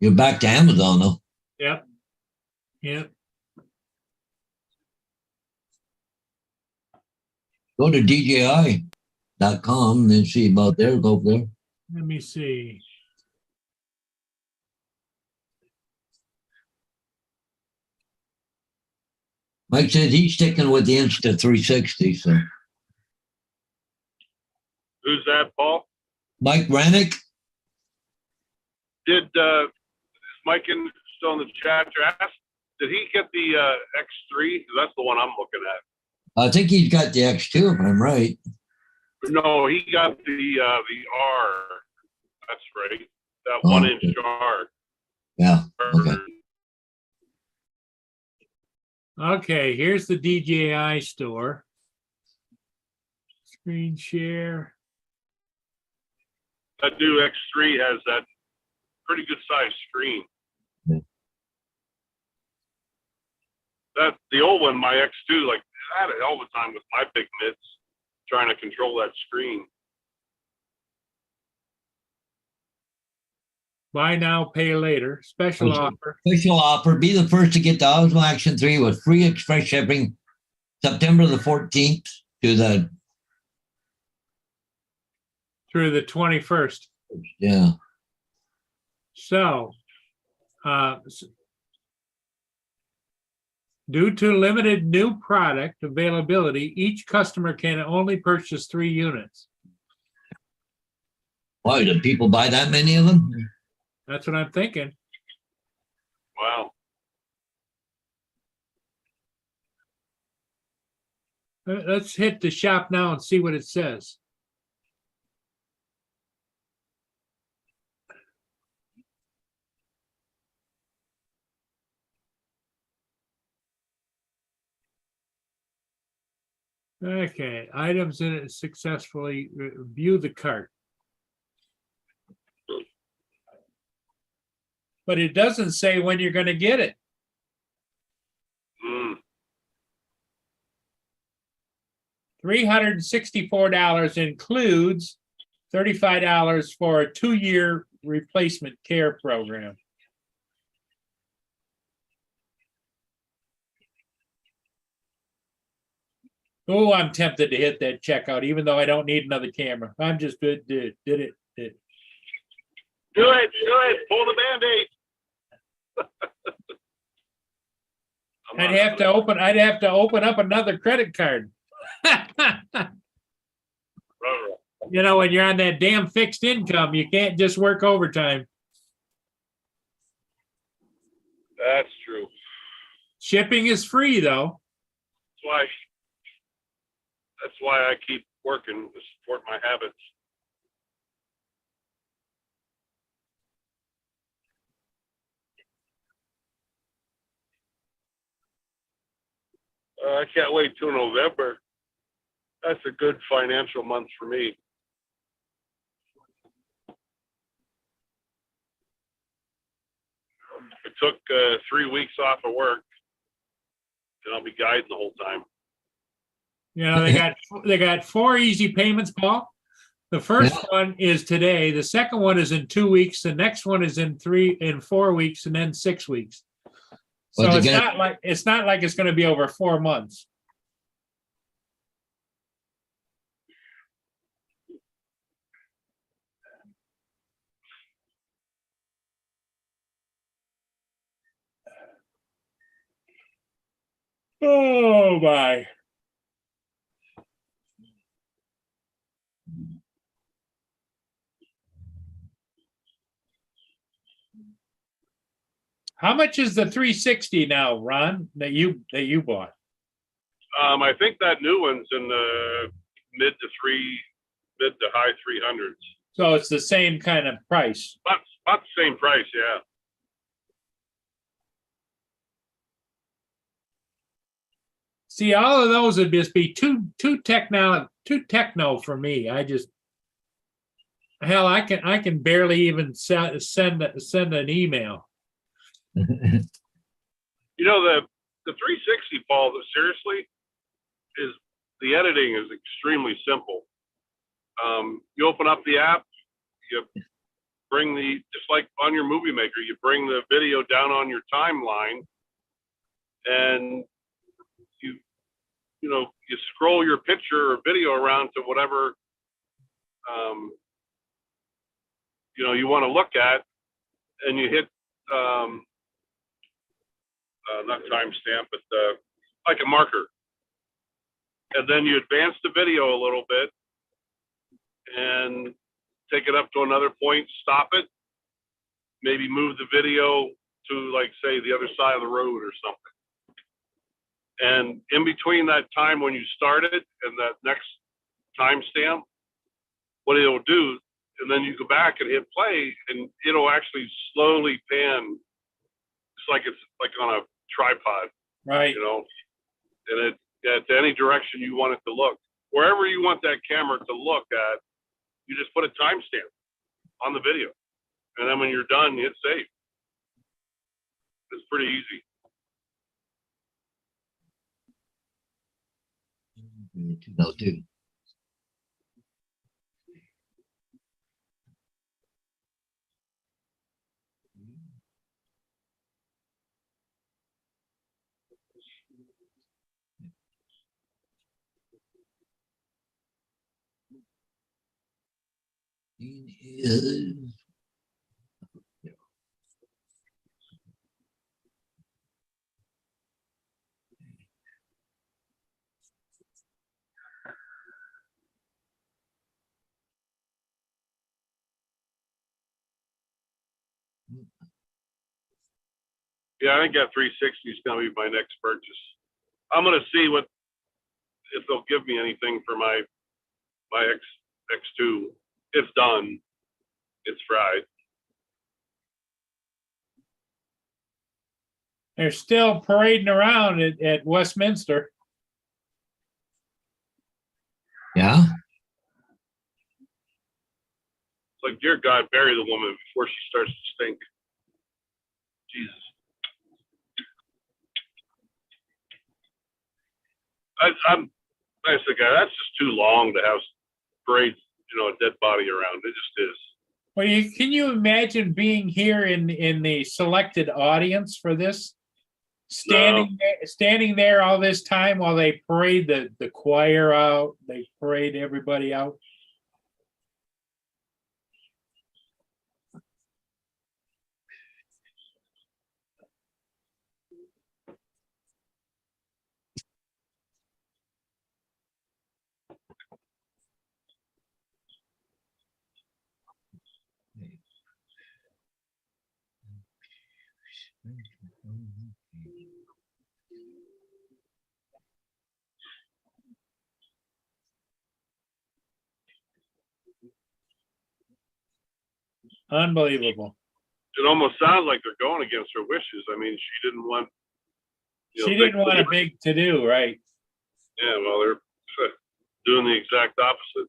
You're back to Amazon though. Yep. Yep. Go to DJI.com and see about there. Go there. Let me see. Mike says he's sticking with the Insta360. So Who's that, Paul? Mike Rennick. Did is Mike still in the chat? Did he get the X3? That's the one I'm looking at. I think he's got the X2 if I'm right. No, he got the R. That's right. That Oh, 1-inch R. Yeah. Okay. Okay, here's the DJI store. Screen share. That new X3 has that pretty good sized screen. Yeah. That the old one, my X2, like I had it all the time with my big mitts trying to control that screen. Buy now, pay later. Special offer. Special offer. Be the first to get the Osmo Action 3 with free express shipping September the 14th to the Through the 21st. yeah. So, due to limited new product availability, each customer can only purchase 3 units. Why did people buy that many of them? That's what I'm thinking. Wow. Let's hit the shop now and see what it says. Okay, items in it successfully view the cart. But it doesn't say when you're going to get it. $364 includes $35 for a 2-year replacement care program. Oh, I'm tempted to hit that checkout, even though I don't need another camera. I'm just good. Did it. Do it. Pull the Band-Aid. I'd have to open up another credit card. You know, when you're on that damn fixed income, you can't just work overtime. That's true. Shipping is free, though. That's why I keep working to support my habits. I can't wait till November. That's a good financial month for me. I took 3 weeks off of work, and I'll be guiding the whole time. You know, they got 4 easy payments, Paul. The first one is today. The second one is in 2 weeks. The next one is in 4 weeks, and then 6 weeks. So it's not like it's going to be over 4 months. Oh my. How much is the 360 now, Ron, that you bought? I think that new one's in the mid to high 300s. So it's the same kind of price. About the same price, yeah. See, all of those would just be too techno for me. Hell, I can barely even send an email. You know, the 360, Paul, seriously, is the editing is extremely simple. You open up the app, you bring just like on your movie maker, you bring the video down on your timeline, and you scroll your picture or video around to whatever you want to look at, and you hit not timestamp, but like a marker, and then you advance the video a little bit and take it up to another point, stop it, maybe move the video to, like, say, the other side of the road or something. And in between that time when you started and that next timestamp, what it'll do, and then you go back and hit play, and it'll actually slowly pan. It's like on a tripod, right? And to any direction you want it to look, wherever you want that camera to look at, you just put a timestamp on the video, and then when you're done, you hit save. It's pretty easy. They'll do. Yeah, I think that 360 is going to be my next purchase. I'm going to see if they'll give me anything for my X2. It's done. It's fried. They're still parading around at Westminster. Yeah. It's like, dear God, bury the woman before she starts to stink. Jesus. I'm nice guy. That's just too long to have parade, a dead body around. It just is. Well, can you imagine being here in the selected audience for this? Standing there all this time while they parade the choir out, they parade everybody out. Unbelievable. It almost sounds like they're going against her wishes. I mean, she didn't want. She didn't want a big to-do, right? Yeah, well, they're doing the exact opposite.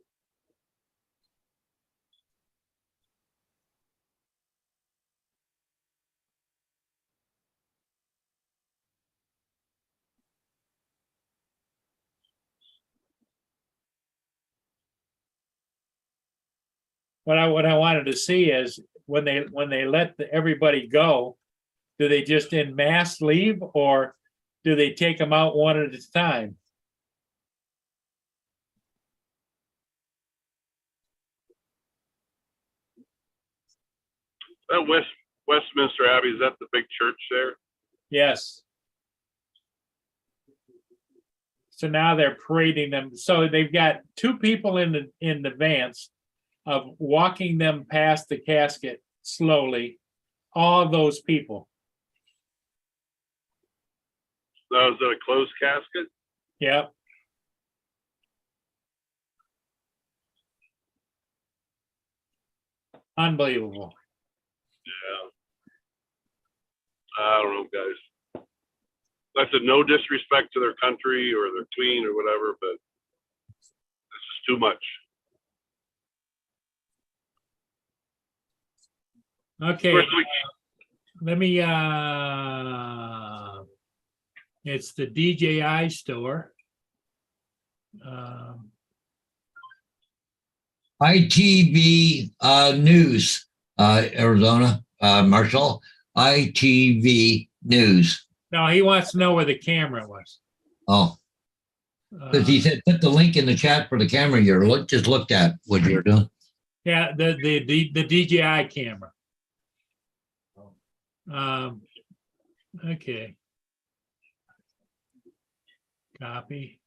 What I wanted to see is when they let everybody go, do they just en masse leave, or do they take them out one at a time? That Westminster Abbey, is that the big church there? Yes. So now they're parading them. So they've got two people in the advance of walking them past the casket slowly. All of those people. Now, is that a closed casket? Yep. Unbelievable. Yeah. I don't know, guys. That's a no disrespect to their country or their queen or whatever, but this is too much. Okay. Of course, Let me, it's the DJI store. ITV News, Arizona, Marshall. ITV News. No, he wants to know where the camera was. Oh, because he said put the link in the chat for the camera you just looked at what you're doing. Yeah, the DJI camera. Okay. Copy.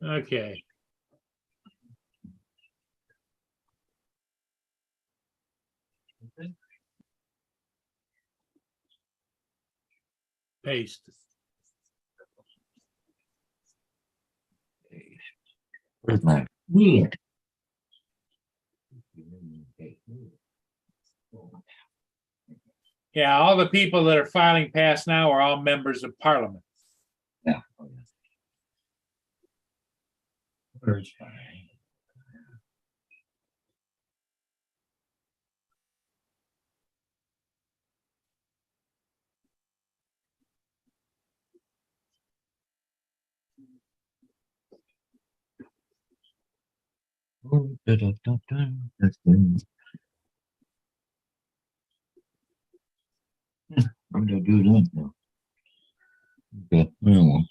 Okay. Paste. Where's my weird? Yeah, all the people that are filing past now are all members of parliament. Yeah. Where's my? That's good. I'm gonna do that now. Okay, well.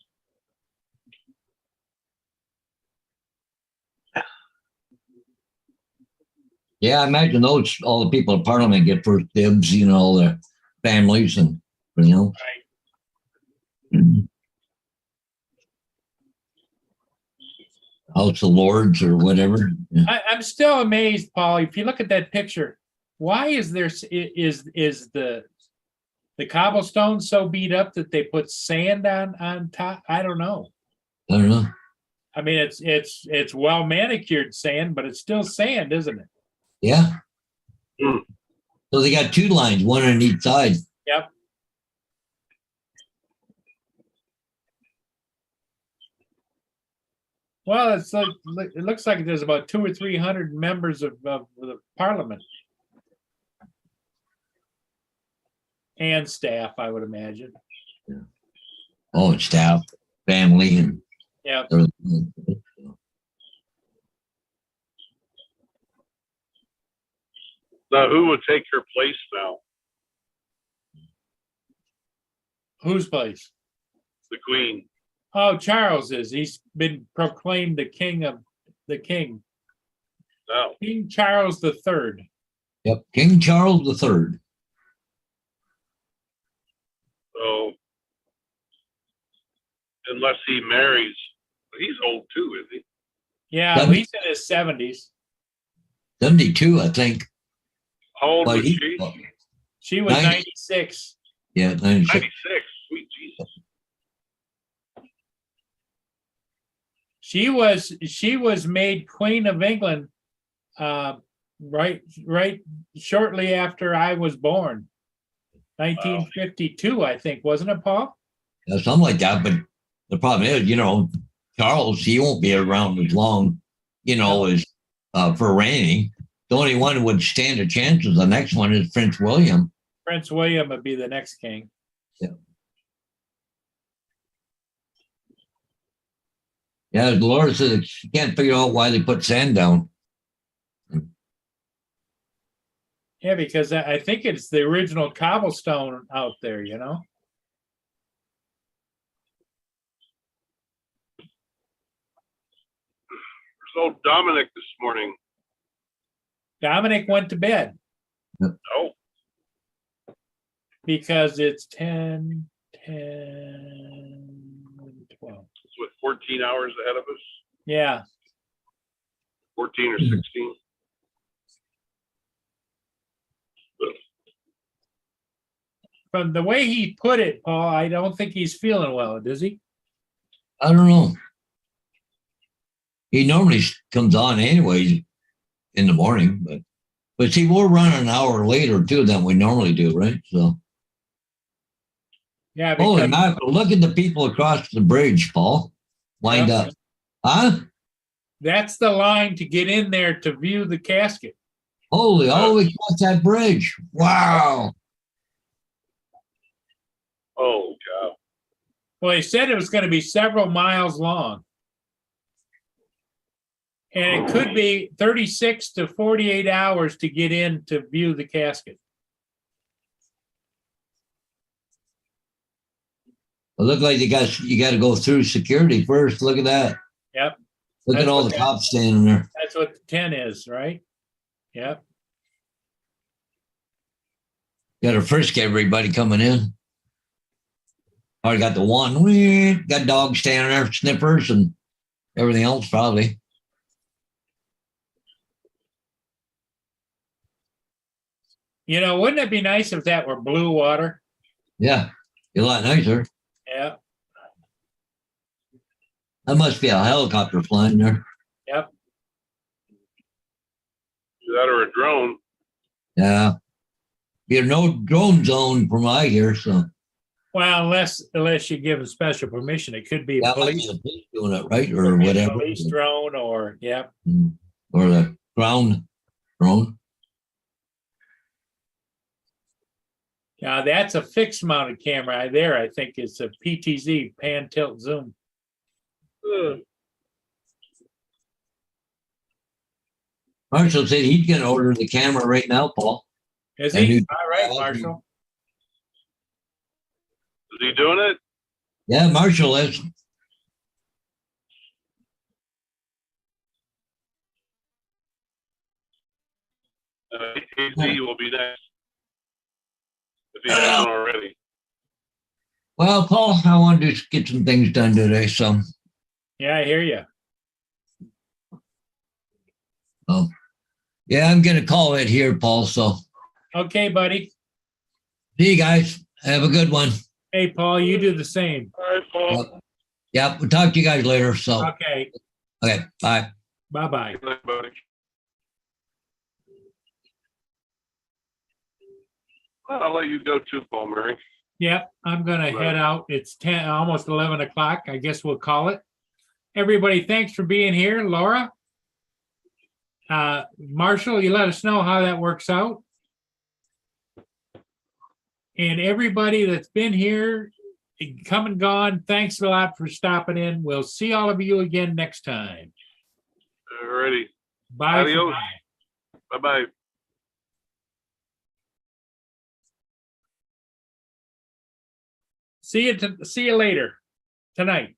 Yeah, I imagine those all the people in Parliament get first dibs, all their families and House of Lords or whatever. Yeah. I'm still amazed, Paul. If you look at that picture, why is there is the cobblestone so beat up that they put sand on top? I don't know. I don't know. I mean, it's well manicured sand, but it's still sand, isn't it? Yeah. So they got two lines, one on each side. Yep. Well, it looks like there's about 200 or 300 members of the parliament and staff, I would imagine. Yeah. Oh, and staff, family, and yeah. Now, who would take her place now? Whose place? The Queen. Oh, Charles is. He's been proclaimed the king of the king. Oh. King Charles III. Yep, King Charles III. So, unless he marries, he's old too, is he? Yeah, at least in his 70s. 72, I think. How old was she? She was 96. Yeah, 96. 96. Sweet Jesus. She was made Queen of England right shortly after I was born. 1952, I think, wasn't it, Paul? Yeah, something like that. But the problem is, Charles, he won't be around as long, as for reigning. The only one who would stand a chance is the next one is Prince William. Prince William would be the next king. Yeah. Yeah, Laura says she can't figure out why they put sand down. Yeah, because I think it's the original cobblestone out there, So Dominic this morning. Dominic went to bed. Oh. Because it's 10. 14 hours ahead of us, Yeah. 14 or 16. From the way he put it, Paul, I don't think he's feeling well, does he? I don't know. He normally comes on anyways in the morning, but see, we're running an hour later too than we normally do, right? So. Yeah. Holy mackerel, look at the people across the bridge, Paul. Lined up. Huh? That's the line to get in there to view the casket. Holy, all the way across that bridge. Wow. Oh, God. Well, he said it was going to be several miles long. And it could be 36 to 48 hours to get in to view the casket. It looked like you got to go through security first. Look at that. Yep. Look at all the cops standing there. That's what the 10 is, right? Yep. Got to frisk everybody coming in. Already got the one. Got dogs standing there, sniffers and everything else probably. You know, wouldn't it be nice if that were blue water? Yeah, be a lot nicer. Yeah. That must be a helicopter flying there. Yep. That or a drone. Yeah. Be a no drone zone from what I hear, so. Well, unless you give them special permission, it could be a police doing it, right? Or whatever. Police drone or, yep. Or the ground drone. Yeah, that's a fixed mounted camera there. I think it's a PTZ, pan, tilt, zoom. Marshall said he's going to order the camera right now, Paul. Is he? All right, Marshall. Is he doing it? Yeah, Marshall is. AZ will be next. If he hasn't already. Well, Paul, I wanted to get some things done today, so. Yeah, I hear you. Oh, yeah, I'm going to call it here, Paul, so. Okay, buddy. See you guys. Have a good one. Hey, Paul, you do the same. All right, Paul. Yeah, we'll talk to you guys later, so. Okay. Okay, bye. Bye-bye. Good night, buddy. Well, I'll let you go too, Paul Murray. Yep, I'm gonna head out. It's 10, almost 11 o'clock. I guess we'll call it. Everybody, thanks for being here. Laura? Marshall, you let us know how that works out. And everybody that's been here, come and gone, thanks a lot for stopping in. We'll see all of you again next time. All righty. Bye. Adios. Bye-bye. See you later tonight.